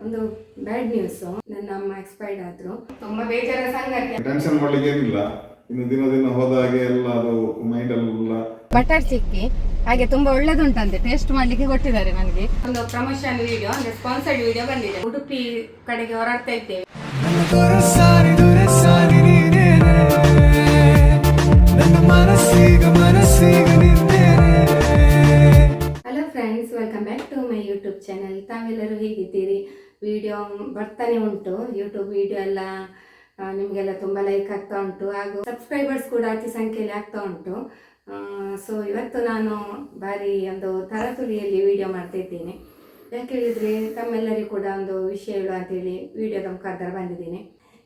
ಒಂದು bad news. ನನ್ನ ಅಮ್ಮ ಎಕ್ಸ್ಪೈರ್ಡ್ ಆದ್ರು. ತುಂಬಾ ಬೇಜಾರ ಸಂಗತಿ. ಟೆನ್ಷನ್ ಮಾಡ್ಲಿಕ್ಕೆ ಏನಿಲ್ಲ. ಇನ್ನು ದಿನ ಹೋದ ಹಾಗೆ ಎಲ್ಲ ಅದು ಮೈಂಡ್ ಎಲ್ಲ ಬಟರ್ ಚಿಕ್ಕಿ ಹಾಗೆ ತುಂಬಾ ಒಳ್ಳೆದುಂಟಂತೆ. ಟೇಸ್ಟ್ ಮಾಡ್ಲಿಕ್ಕೆ ಕೊಟ್ಟಿದ್ದಾರೆ ನನಗೆ. ಒಂದು ಪ್ರಮೋಷನ್ ವಿಡಿಯೋ ಅಂದ್ರೆ ಸ್ಪಾನ್ಸರ್ಡ್ ವಿಡಿಯೋ ಬಂದಿದೆ. ಉಡುಪಿ ಕಡೆಗೆ ಹೊರಡ್ತಾ ಇದ್ದೇವೆ. Hello friends, welcome back to my YouTube channel. ತಾವೆಲ್ಲರೂ ಹೇಗಿದ್ದೀರಿ? ವಿಡಿಯೋ ಬರ್ತಾನೆ ಉಂಟು. ಯೂಟ್ಯೂಬ್ ವಿಡಿಯೋ ಎಲ್ಲ ನಿಮಗೆಲ್ಲ ತುಂಬ ಲೈಕ್ ಆಗ್ತಾ ಉಂಟು, ಹಾಗೂ ಸಬ್ಸ್ಕ್ರೈಬರ್ಸ್ ಕೂಡ ಅತಿ ಸಂಖ್ಯೆಯಲ್ಲಿ ಆಗ್ತಾ ಉಂಟು. ಸೊ ಇವತ್ತು ನಾನು ಬಾರಿ ಒಂದು ತರಾತುರಿಯಲ್ಲಿ ವಿಡಿಯೋ ಮಾಡ್ತಾ ಇದ್ದೇನೆ. ಯಾಕೆ ಹೇಳಿದರೆ ತಮ್ಮೆಲ್ಲರಿಗೂ ಕೂಡ ಒಂದು ವಿಷಯ ಹೇಳುವ ಅಂತೇಳಿ ವಿಡಿಯೋದ ಮುಖಾಂತರ ಬಂದಿದ್ದೀನಿ.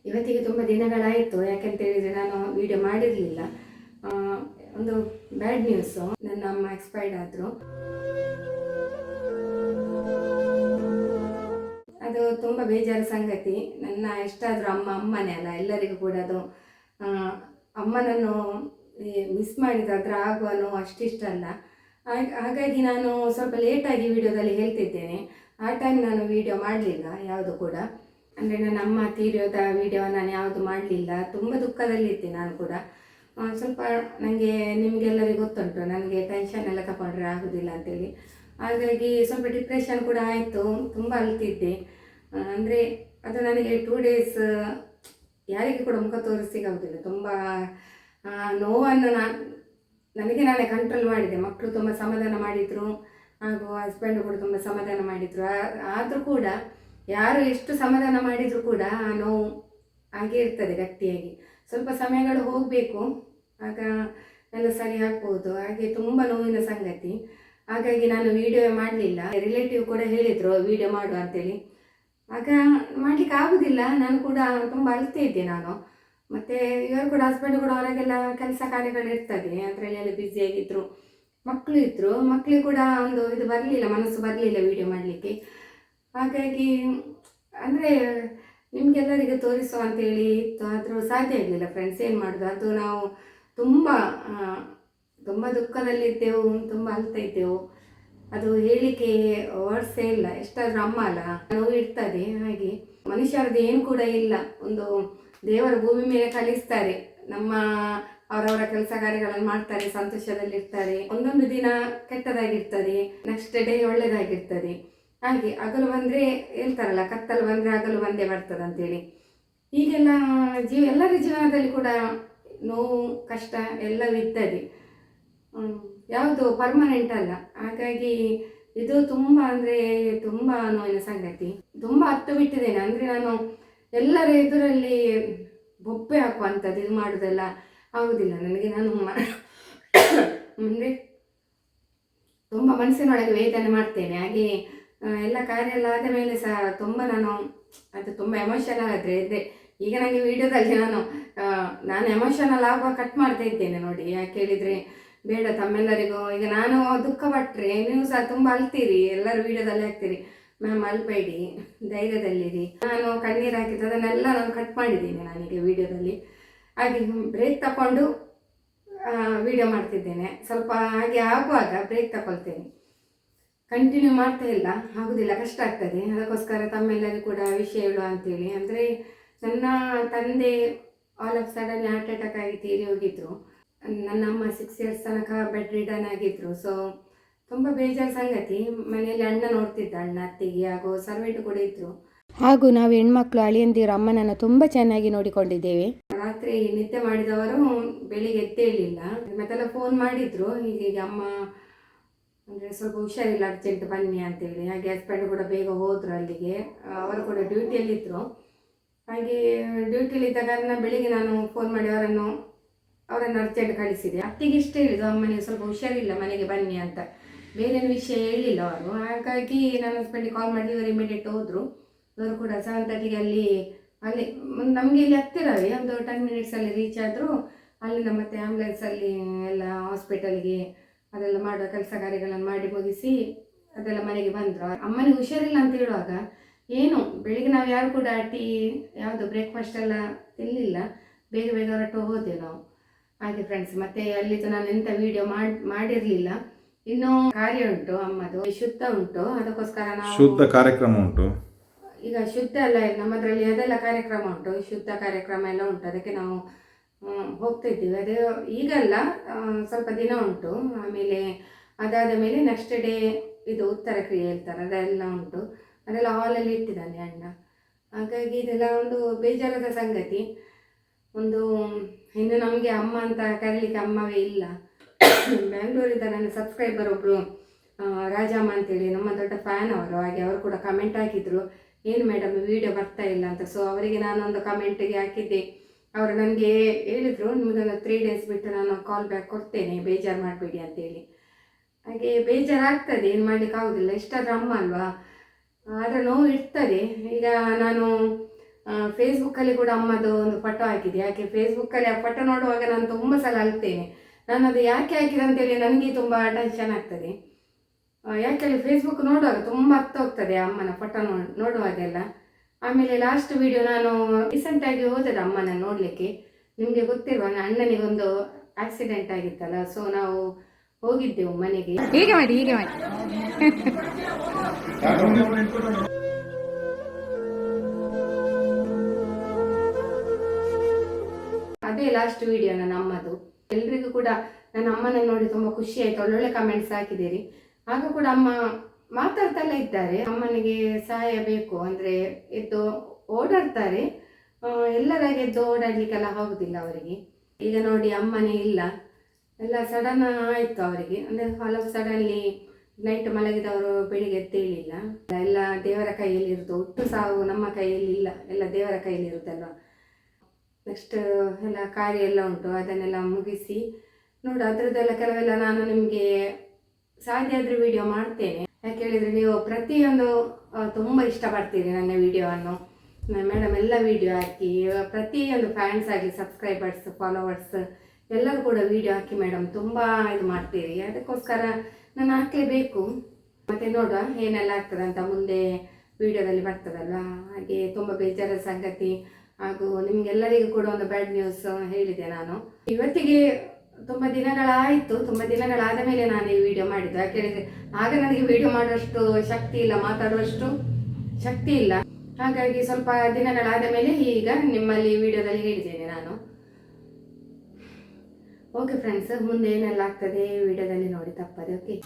ಇವತ್ತಿಗೆ ತುಂಬ ದಿನಗಳಾಯಿತು. ಯಾಕೆಂತ ಹೇಳಿದರೆ ನಾನು ವಿಡಿಯೋ ಮಾಡಿರಲಿಲ್ಲ. ಒಂದು ಬ್ಯಾಡ್ ನ್ಯೂಸು, ನನ್ನ ಅಮ್ಮ ಎಕ್ಸ್ಪೈರ್ಡ್ ಆದರು. ಅದು ತುಂಬ ಬೇಜಾರು ಸಂಗತಿ. ನನ್ನ ಎಷ್ಟಾದರೂ ಅಮ್ಮನೇ ಅಲ್ಲ, ಎಲ್ಲರಿಗೂ ಕೂಡ ಅದು ಅಮ್ಮನನ್ನು ಮಿಸ್ ಮಾಡಿದಾದ್ರೆ ಆಗುವ ನೋವು ಅಷ್ಟಿಷ್ಟ ಅಲ್ಲ. ಹಾಗಾಗಿ ನಾನು ಸ್ವಲ್ಪ ಲೇಟಾಗಿ ವಿಡಿಯೋದಲ್ಲಿ ಹೇಳ್ತಿದ್ದೇನೆ. ಆ ಟೈಮ್ ನಾನು ವಿಡಿಯೋ ಮಾಡಲಿಲ್ಲ ಯಾವುದು ಕೂಡ. ಅಂದರೆ ನನ್ನ ಅಮ್ಮ ತೀರಿಯೋದ ವಿಡಿಯೋ ನಾನು ಯಾವುದು ಮಾಡಲಿಲ್ಲ. ತುಂಬ ದುಃಖದಲ್ಲಿದ್ದೆ ನಾನು ಕೂಡ. ಸ್ವಲ್ಪ ನನಗೆ ನಿಮಗೆಲ್ಲರಿಗೂ ಗೊತ್ತುಂಟು, ನನಗೆ ಟೆನ್ಷನ್ ಎಲ್ಲ ತಗೊಂಡ್ರೆ ಆಗೋದಿಲ್ಲ ಅಂತೇಳಿ. ಹಾಗಾಗಿ ಸ್ವಲ್ಪ ಡಿಪ್ರೆಷನ್ ಕೂಡ ಆಯಿತು. ತುಂಬ ಅಳ್ತಿದ್ದೆ. ಅಂದರೆ ಅದು ನನಗೆ 2 days ಯಾರಿಗೆ ಕೂಡ ಮುಖ ತೋರಿಸಿಗಾಗೋದಿಲ್ಲ. ತುಂಬ ನೋವನ್ನು ನನಗೆ ನಾನೇ ಕಂಟ್ರೋಲ್ ಮಾಡಿದೆ. ಮಕ್ಕಳು ತುಂಬ ಸಮಾಧಾನ ಮಾಡಿದರು, ಹಾಗೂ ಹಸ್ಬೆಂಡು ಕೂಡ ತುಂಬ ಸಮಾಧಾನ ಮಾಡಿದರು. ಆದರೂ ಕೂಡ ಯಾರು ಎಷ್ಟು ಸಮಾಧಾನ ಮಾಡಿದರೂ ಕೂಡ ಆ ನೋವು ಹಾಗೆ ಇರ್ತದೆ ಗಟ್ಟಿಯಾಗಿ. ಸ್ವಲ್ಪ ಸಮಯಗಳು ಹೋಗಬೇಕು, ಆಗ ಎಲ್ಲ ಸರಿ ಆಗ್ಬೋದು. ಹಾಗೆ ತುಂಬ ನೋವಿನ ಸಂಗತಿ. ಹಾಗಾಗಿ ನಾನು ವಿಡಿಯೋ ಮಾಡಲಿಲ್ಲ. ರಿಲೇಟಿವ್ ಕೂಡ ಹೇಳಿದರು ವಿಡಿಯೋ ಮಾಡು ಅಂತೇಳಿ. ಆಗ ಮಾಡಲಿಕ್ಕೆ ಆಗೋದಿಲ್ಲ. ನಾನು ಕೂಡ ತುಂಬ ಅಳ್ತಾ ಇದ್ದೆ ನಾನು. ಮತ್ತು ಇವರು ಕೂಡ ಹಸ್ಬೆಂಡ್ ಕೂಡ ಹೊರಗೆಲ್ಲ ಕೆಲಸ ಕಾರ್ಯಗಳು ಇರ್ತದೆ, ಅದರಲ್ಲೆಲ್ಲ ಬ್ಯುಸಿಯಾಗಿದ್ದರು. ಮಕ್ಕಳು ಇದ್ದರು, ಮಕ್ಕಳಿಗೆ ಕೂಡ ಒಂದು ಇದು ಬರಲಿಲ್ಲ, ಮನಸ್ಸು ಬರಲಿಲ್ಲ ವಿಡಿಯೋ ಮಾಡಲಿಕ್ಕೆ. ಹಾಗಾಗಿ ಅಂದರೆ ನಿಮಗೆಲ್ಲರಿಗೆ ತೋರಿಸುವ ಅಂತೇಳಿ ಇತ್ತು, ಆದರೂ ಸಾಧ್ಯ ಆಗಲಿಲ್ಲ ಫ್ರೆಂಡ್ಸ್. ಏನು ಮಾಡೋದು, ಅದು ನಾವು ತುಂಬ ದುಃಖದಲ್ಲಿದ್ದೆವು, ತುಂಬ ಅಳ್ತಾ ಇದ್ದೆವು. ಅದು ಹೇಳಲಿಕ್ಕೆ ವರ್ಡ್ಸೇ ಇಲ್ಲ. ಎಷ್ಟಾದರೂ ಅಮ್ಮ ಅಲ್ಲ, ನೋವು ಇರ್ತದೆ. ಹಾಗೆ ಮನುಷ್ಯರದ್ದು ಏನು ಕೂಡ ಇಲ್ಲ. ಒಂದು ದೇವರ ಭೂಮಿ ಮೇಲೆ ಕಲಿಸ್ತಾರೆ. ನಮ್ಮ ಅವರವರ ಕೆಲಸ ಕಾರ್ಯಗಳನ್ನು ಮಾಡ್ತಾರೆ, ಸಂತೋಷದಲ್ಲಿರ್ತಾರೆ. ಒಂದೊಂದು ದಿನ ಕೆಟ್ಟದಾಗಿರ್ತದೆ, ನೆಕ್ಸ್ಟ್ ಡೇ ಒಳ್ಳೆಯದಾಗಿರ್ತದೆ. ಹಾಗೆ ಹಗಲು ಬಂದರೆ ಹೇಳ್ತಾರಲ್ಲ, ಕತ್ತಲು ಬಂದರೆ ಹಗಲು ಬಂದೇ ಬರ್ತದೆ ಅಂತೇಳಿ. ಈಗೆಲ್ಲ ಎಲ್ಲರ ಜೀವನದಲ್ಲಿ ಕೂಡ ನೋವು ಕಷ್ಟ ಎಲ್ಲವೂ ಇರ್ತದೆ. ಯಾವುದು ಪರ್ಮನೆಂಟ್ ಅಲ್ಲ. ಹಾಗಾಗಿ ಇದು ತುಂಬ ಅಂದರೆ ತುಂಬ ನೋವಿನ ಸಂಗತಿ. ತುಂಬ ಹತ್ತು ಬಿಟ್ಟಿದ್ದೇನೆ. ಅಂದರೆ ನಾನು ಎಲ್ಲರ ಎದುರಲ್ಲಿ ಬೊಬ್ಬೆ ಹಾಕುವಂಥದ್ದು ಇದು ಮಾಡೋದೆಲ್ಲ ಆಗುವುದಿಲ್ಲ ನನಗೆ. ನಾನು ಅಂದರೆ ತುಂಬ ಮನಸ್ಸಿನೊಳಗೆ ವೇದನೆ ಮಾಡ್ತೇನೆ. ಹಾಗೆ ಎಲ್ಲ ಕಾರ್ಯ ಎಲ್ಲ ಆದ ಮೇಲೆ ಸಹ ತುಂಬ ನಾನು ಅದು ತುಂಬ ಎಮೋಷನಲ್ ಆದರೆ ಇದೆ. ಈಗ ನನಗೆ ವಿಡಿಯೋದಲ್ಲಿ ನಾನು ಎಮೋಷನಲ್ ಆಗುವ ಕಟ್ ಮಾಡ್ತಾ ಇದ್ದೇನೆ ನೋಡಿ. ಯಾಕೆ ಹೇಳಿದರೆ ಬೇಡ ತಮ್ಮೆಲ್ಲರಿಗೂ. ಈಗ ನಾನು ದುಃಖ ಪಟ್ಟರೆ ನೀವು ಸಹ ತುಂಬ ಅಳ್ತೀರಿ, ಎಲ್ಲರೂ ವಿಡಿಯೋದಲ್ಲಿ ಹಾಕ್ತೀರಿ. ಮ್ಯಾಮ್ ಅಳ್ಬೇಡಿ, ಧೈರ್ಯದಲ್ಲಿರಿ. ನಾನು ಕಣ್ಣೀರು ಹಾಕಿದ್ದು ಅದನ್ನೆಲ್ಲ ನಾನು ಕಟ್ ಮಾಡಿದ್ದೀನಿ ನಾನೀಗ ವಿಡಿಯೋದಲ್ಲಿ. ಹಾಗೆ ಬ್ರೇಕ್ ತಗೊಂಡು ವಿಡಿಯೋ ಮಾಡ್ತಿದ್ದೇನೆ. ಸ್ವಲ್ಪ ಹಾಗೆ ಆಗುವಾಗ ಬ್ರೇಕ್ ತಗೊಳ್ತೇನೆ, ಕಂಟಿನ್ಯೂ ಮಾಡ್ತಾ ಇಲ್ಲ, ಆಗೋದಿಲ್ಲ, ಕಷ್ಟ ಆಗ್ತದೆ. ಅದಕ್ಕೋಸ್ಕರ ತಮ್ಮೆಲ್ಲರಿಗೂ ಕೂಡ ವಿಷಯ ಹೇಳುವ ಅಂತೇಳಿ. ಅಂದರೆ ನನ್ನ ತಂದೆ all of sudden heart attack ಆಗಿ ತೀರಿ ಹೋಗಿದ್ರು. ನನ್ನ ಅಮ್ಮ 6 years ತನಕ ಬೆಡ್ ರಿಡನ್ ಆಗಿದ್ರು. ಸೊ ತುಂಬ ಬೇಜಾರು ಸಂಗತಿ. ಮನೆಯಲ್ಲಿ ಅಣ್ಣ ನೋಡ್ತಿದ್ದ, ಅಣ್ಣ ಅತ್ತಿಗೆ ಹಾಗೂ ಸರ್ವೆಂಟ್ ಕೂಡ ಇದ್ರು. ಹಾಗೂ ನಾವು ಹೆಣ್ಮಕ್ಳು ಅಳಿಯಂದಿರು ಅಮ್ಮನನ್ನು ತುಂಬ ಚೆನ್ನಾಗಿ ನೋಡಿಕೊಂಡಿದ್ದೇವೆ. ರಾತ್ರಿ ನಿದ್ದೆ ಮಾಡಿದವರು ಬೆಳಿಗ್ಗೆ ಎದ್ದೇಳಲಿಲ್ಲ. ಮತ್ತೆಲ್ಲ ಫೋನ್ ಮಾಡಿದ್ರು, ಹೀಗೆ ಅಮ್ಮ ಅಂದರೆ ಸ್ವಲ್ಪ ಹುಷಾರಿಲ್ಲ, ಅರ್ಜೆಂಟ್ ಬನ್ನಿ ಅಂತೇಳಿ. ಹಾಗೆ ಹಸ್ಬೆಂಡ್ ಕೂಡ ಬೇಗ ಹೋದರು ಅಲ್ಲಿಗೆ. ಅವರು ಕೂಡ ಡ್ಯೂಟಿಯಲ್ಲಿದ್ದರು. ಹಾಗೆ ಡ್ಯೂಟಿಯಲ್ಲಿದ್ದ ಕಾರಣ ಬೆಳಿಗ್ಗೆ ನಾನು ಫೋನ್ ಮಾಡಿ ಅವರನ್ನು ಅರ್ಜೆಂಟ್ ಕಳಿಸಿದೆ. ಅತ್ತಿಗೆ ಇಷ್ಟ ಹೇಳಿದ್ದು, ಅಮ್ಮ ನೀವು ಸ್ವಲ್ಪ ಹುಷಾರಿಲ್ಲ, ಮನೆಗೆ ಬನ್ನಿ ಅಂತ. ಬೇರೇನು ವಿಷಯ ಹೇಳಿಲ್ಲ ಅವರು. ಹಾಗಾಗಿ ನನ್ನ ಹಸ್ಬೆಂಡಿಗೆ ಕಾಲ್ ಮಾಡಿ ಇವರು ಇಮಿಡಿಯೇಟ್ ಹೋದರು. ಇವರು ಕೂಡ 7:30ಗೆ ಅಲ್ಲಿ ನಮಗೆ ಇಲ್ಲಿ ಹತ್ತಿರವೇ ಒಂದು 10 minutes ರೀಚ್ ಆದರು. ಅಲ್ಲಿಂದ ಮತ್ತೆ ಆ್ಯಂಬುಲೆನ್ಸಲ್ಲಿ ಎಲ್ಲ ಹಾಸ್ಪಿಟಲ್ಗೆ ಅದೆಲ್ಲ ಮಾಡುವ ಕೆಲಸ ಕಾರ್ಯಗಳನ್ನು ಮಾಡಿ ಮುಗಿಸಿ ಅದೆಲ್ಲ ಮನೆಗೆ ಬಂದರು. ಅಮ್ಮನಿಗೆ ಹುಷಾರಿಲ್ಲ ಅಂತ ಹೇಳುವಾಗ ಏನು ಬೆಳಿಗ್ಗೆ ನಾವು ಯಾರು ಕೂಡ ಟೀ ಯಾವುದು ಬ್ರೇಕ್ಫಾಸ್ಟ್ ಎಲ್ಲ ತಿನ್ನಲಿಲ್ಲ, ಬೇಗ ಹೊರಟು ಹೋದೆ ನಾವು. ಹಾಗೆ ಫ್ರೆಂಡ್ಸ್, ಮತ್ತೆ ಅಲ್ಲಿದ್ದು ನಾನು ಎಂಥ ವಿಡಿಯೋ ಮಾಡಿರಲಿಲ್ಲ. ಇನ್ನು ಕಾರ್ಯ ಉಂಟು, ಅಮ್ಮದು ಶುದ್ಧ ಉಂಟು, ಅದಕ್ಕೋಸ್ಕರ ನಾವು ಶುದ್ಧ ಕಾರ್ಯಕ್ರಮ ಉಂಟು. ಈಗ ಶುದ್ಧ ಎಲ್ಲ ನಮ್ಮದ್ರಲ್ಲಿ ಅದೆಲ್ಲ ಕಾರ್ಯಕ್ರಮ ಉಂಟು, ಶುದ್ಧ ಕಾರ್ಯಕ್ರಮ ಎಲ್ಲ ಉಂಟು. ಅದಕ್ಕೆ ನಾವು ಹೋಗ್ತಾ ಇದ್ದೀವಿ. ಅದೇ ಈಗಲ್ಲ, ಸ್ವಲ್ಪ ದಿನ ಉಂಟು. ಆಮೇಲೆ ಅದಾದ ಮೇಲೆ ನೆಕ್ಸ್ಟ್ ಡೇ ಇದು ಉತ್ತರ ಕ್ರಿಯೆ ಹೇಳ್ತಾರೆ, ಅದೆಲ್ಲ ಉಂಟು. ಅದೆಲ್ಲ ಹಾಲಲ್ಲಿ ಇಟ್ಟಿದ್ದಾನೆ ಅಣ್ಣ. ಹಾಗಾಗಿ ಇದೆಲ್ಲ ಒಂದು ಬೇಜಾರದ ಸಂಗತಿ. ಒಂದು ಇನ್ನು ನಮಗೆ ಅಮ್ಮ ಅಂತ ಕರೀಲಿಕ್ಕೆ ಅಮ್ಮವೇ ಇಲ್ಲ. ಬ್ಯಾಂಗ್ಳೂರಿಂದ ನನ್ನ ಸಬ್ಸ್ಕ್ರೈಬರ್ ಒಬ್ಬರು ರಾಜಮ್ಮ ಅಂತೇಳಿ ನಮ್ಮ ದೊಡ್ಡ ಫ್ಯಾನ್ ಅವರು. ಹಾಗೆ ಅವರು ಕೂಡ ಕಮೆಂಟ್ ಹಾಕಿದ್ರು, ಏನು ಮೇಡಮ್ ವಿಡಿಯೋ ಬರ್ತಾ ಇಲ್ಲ ಅಂತ. ಸೊ ಅವರಿಗೆ ನಾನೊಂದು ಕಮೆಂಟಿಗೆ ಹಾಕಿದ್ದೆ. ಅವರು ನನಗೆ ಹೇಳಿದರು, ನಿಮಗೊಂದು 3 days ಬಿಟ್ಟು ನಾನು ಕಾಲ್ ಬ್ಯಾಕ್ ಕೊಡ್ತೇನೆ, ಬೇಜಾರು ಮಾಡಬೇಡಿ ಅಂತೇಳಿ. ಹಾಗೆ ಬೇಜಾರಾಗ್ತದೆ, ಏನು ಮಾಡಲಿಕ್ಕೆ ಆಗೋದಿಲ್ಲ, ಇಷ್ಟಾದ್ರೂ ಅಮ್ಮ ಅಲ್ವಾ, ಆದರೆ ನೋವು ಇರ್ತದೆ. ಈಗ ನಾನು ಫೇಸ್ಬುಕ್ಕಲ್ಲಿ ಕೂಡ ಅಮ್ಮದು ಒಂದು ಫೋಟೋ ಹಾಕಿದೆ. ಯಾಕೆ ಫೇಸ್ಬುಕ್ಕಲ್ಲಿ ಆ ಫೋಟೋ ನೋಡುವಾಗ ನಾನು ತುಂಬ ಸಲ ಅಳ್ತೇನೆ. ನಾನು ಅದು ಯಾಕೆ ಹಾಕಿದೆ ಅಂತೇಳಿ ನನಗೆ ತುಂಬ ಟೆನ್ಷನ್ ಆಗ್ತದೆ. ಯಾಕೆಂದರೆ ಫೇಸ್ಬುಕ್ ನೋಡುವಾಗ ತುಂಬ ಅರ್ಥ ಹೋಗ್ತದೆ ಅಮ್ಮನ ಫೋಟೋ ನೋಡುವಾಗೆಲ್ಲ. ಆಮೇಲೆ ಲಾಸ್ಟ್ ವಿಡಿಯೋ ನಾನು ರೀಸೆಂಟಾಗಿ ಹೋದದ್ದು ಅಮ್ಮನ ನೋಡಲಿಕ್ಕೆ. ನಿಮಗೆ ಗೊತ್ತಿರುವ ಅಣ್ಣನಿಗೊಂದು ಆಕ್ಸಿಡೆಂಟ್ ಆಗಿತ್ತಲ್ಲ, ಸೊ ನಾವು ಹೋಗಿದ್ದೆವು ಮನೆಗೆ. ಹೀಗೆ ಮಾಡಿ ಅದೇ ಲಾಸ್ಟ್ ವಿಡಿಯೋ ನನ್ನ ಅಮ್ಮದು. ಎಲ್ರಿಗೂ ಕೂಡ ನನ್ನ ಅಮ್ಮನ ನೋಡಿ ತುಂಬ ಖುಷಿ ಆಯಿತು, ಒಳ್ಳೊಳ್ಳೆ ಕಮೆಂಟ್ಸ್ ಹಾಕಿದ್ದೀರಿ. ಆಗ ಕೂಡ ಅಮ್ಮ ಮಾತಾಡ್ತಲೇ ಇದ್ದಾರೆ, ಅಮ್ಮನಿಗೆ ಸಹಾಯ ಬೇಕು ಅಂದರೆ ಎದ್ದು ಓಡಾಡ್ತಾರೆ. ಎಲ್ಲರಾಗೆ ಎದ್ದು ಓಡಾಡಲಿಕ್ಕೆಲ್ಲ ಆಗೋದಿಲ್ಲ ಅವರಿಗೆ. ಈಗ ನೋಡಿ ಅಮ್ಮನೇ ಇಲ್ಲ, ಎಲ್ಲ ಸಡನ್ ಆಯಿತು ಅವರಿಗೆ. ಅಂದರೆ ಹಲವು ಸಡನ್ಲಿ ನೈಟ್ ಮಲಗಿದವರು ಬೆಳಿಗ್ಗೆ ಎದ್ದೇಳಿಲ್ಲ. ಎಲ್ಲ ದೇವರ ಕೈಯಲ್ಲಿ ಇರೋದು, ಒಟ್ಟು ಸಾವು ನಮ್ಮ ಕೈಯಲ್ಲಿ ಇಲ್ಲ, ಎಲ್ಲ ದೇವರ ಕೈಯಲ್ಲಿ ಇರುತ್ತಲ್ವ. ನೆಕ್ಸ್ಟ್ ಎಲ್ಲ ಕಾರ್ಯ ಎಲ್ಲ ಉಂಟು, ಅದನ್ನೆಲ್ಲ ಮುಗಿಸಿ ನೋಡು. ಅದರದ್ದೆಲ್ಲ ಕೆಲವೆಲ್ಲ ನಾನು ನಿಮಗೆ ಸಾಧ್ಯ ಆದರೆ ವಿಡಿಯೋ ಮಾಡ್ತೇನೆ. ಯಾಕೆ ಹೇಳಿದರೆ ನೀವು ಪ್ರತಿಯೊಂದು ತುಂಬ ಇಷ್ಟಪಡ್ತೀರಿ ನನ್ನ ವಿಡಿಯೋವನ್ನು. ಮೇಡಮ್ ಎಲ್ಲ ವಿಡಿಯೋ ಹಾಕಿ, ಪ್ರತಿಯೊಂದು ಫ್ಯಾನ್ಸ್ ಆಗಲಿ, ಸಬ್ಸ್ಕ್ರೈಬರ್ಸ್, ಫಾಲೋವರ್ಸ್ ಎಲ್ಲರೂ ಕೂಡ ವಿಡಿಯೋ ಹಾಕಿ ಮೇಡಮ್ ತುಂಬ ಇದು ಮಾಡ್ತೀರಿ. ಅದಕ್ಕೋಸ್ಕರ ನಾನು ಹಾಕಲೇಬೇಕು. ಮತ್ತು ನೋಡುವ ಏನೆಲ್ಲ ಆಗ್ತದೆ ಅಂತ ಮುಂದೆ ವಿಡಿಯೋದಲ್ಲಿ ಬರ್ತದಲ್ವ. ಹಾಗೆ ತುಂಬ ಬೇಜಾರದ ಸಂಗತಿ. ಹಾಗೂ ನಿಮಗೆಲ್ಲರಿಗೂ ಕೂಡ ಒಂದು ಬ್ಯಾಡ್ ನ್ಯೂಸ್ ಹೇಳಿದೆ ನಾನು. ಇವತ್ತಿಗೆ ತುಂಬ ದಿನಗಳಾಯಿತು, ತುಂಬ ದಿನಗಳಾದ ಮೇಲೆ ನಾನು ಈ ವಿಡಿಯೋ ಮಾಡಿದ್ದು. ಯಾಕೆ ಹೇಳಿದರೆ ಆಗ ನನಗೆ ವಿಡಿಯೋ ಮಾಡುವಷ್ಟು ಶಕ್ತಿ ಇಲ್ಲ, ಮಾತಾಡುವಷ್ಟು ಶಕ್ತಿ ಇಲ್ಲ. ಹಾಗಾಗಿ ಸ್ವಲ್ಪ ದಿನಗಳಾದ ಮೇಲೆ ಈಗ ನಿಮ್ಮಲ್ಲಿ ವಿಡಿಯೋದಲ್ಲಿ ಹೇಳಿದ್ದೇನೆ ನಾನು. ಓಕೆ ಫ್ರೆಂಡ್ಸ್, ಮುಂದೆ ಏನೆಲ್ಲ ಆಗ್ತದೆ ವಿಡಿಯೋದಲ್ಲಿ ನೋಡಿ ತಪ್ಪದೆ. Okay,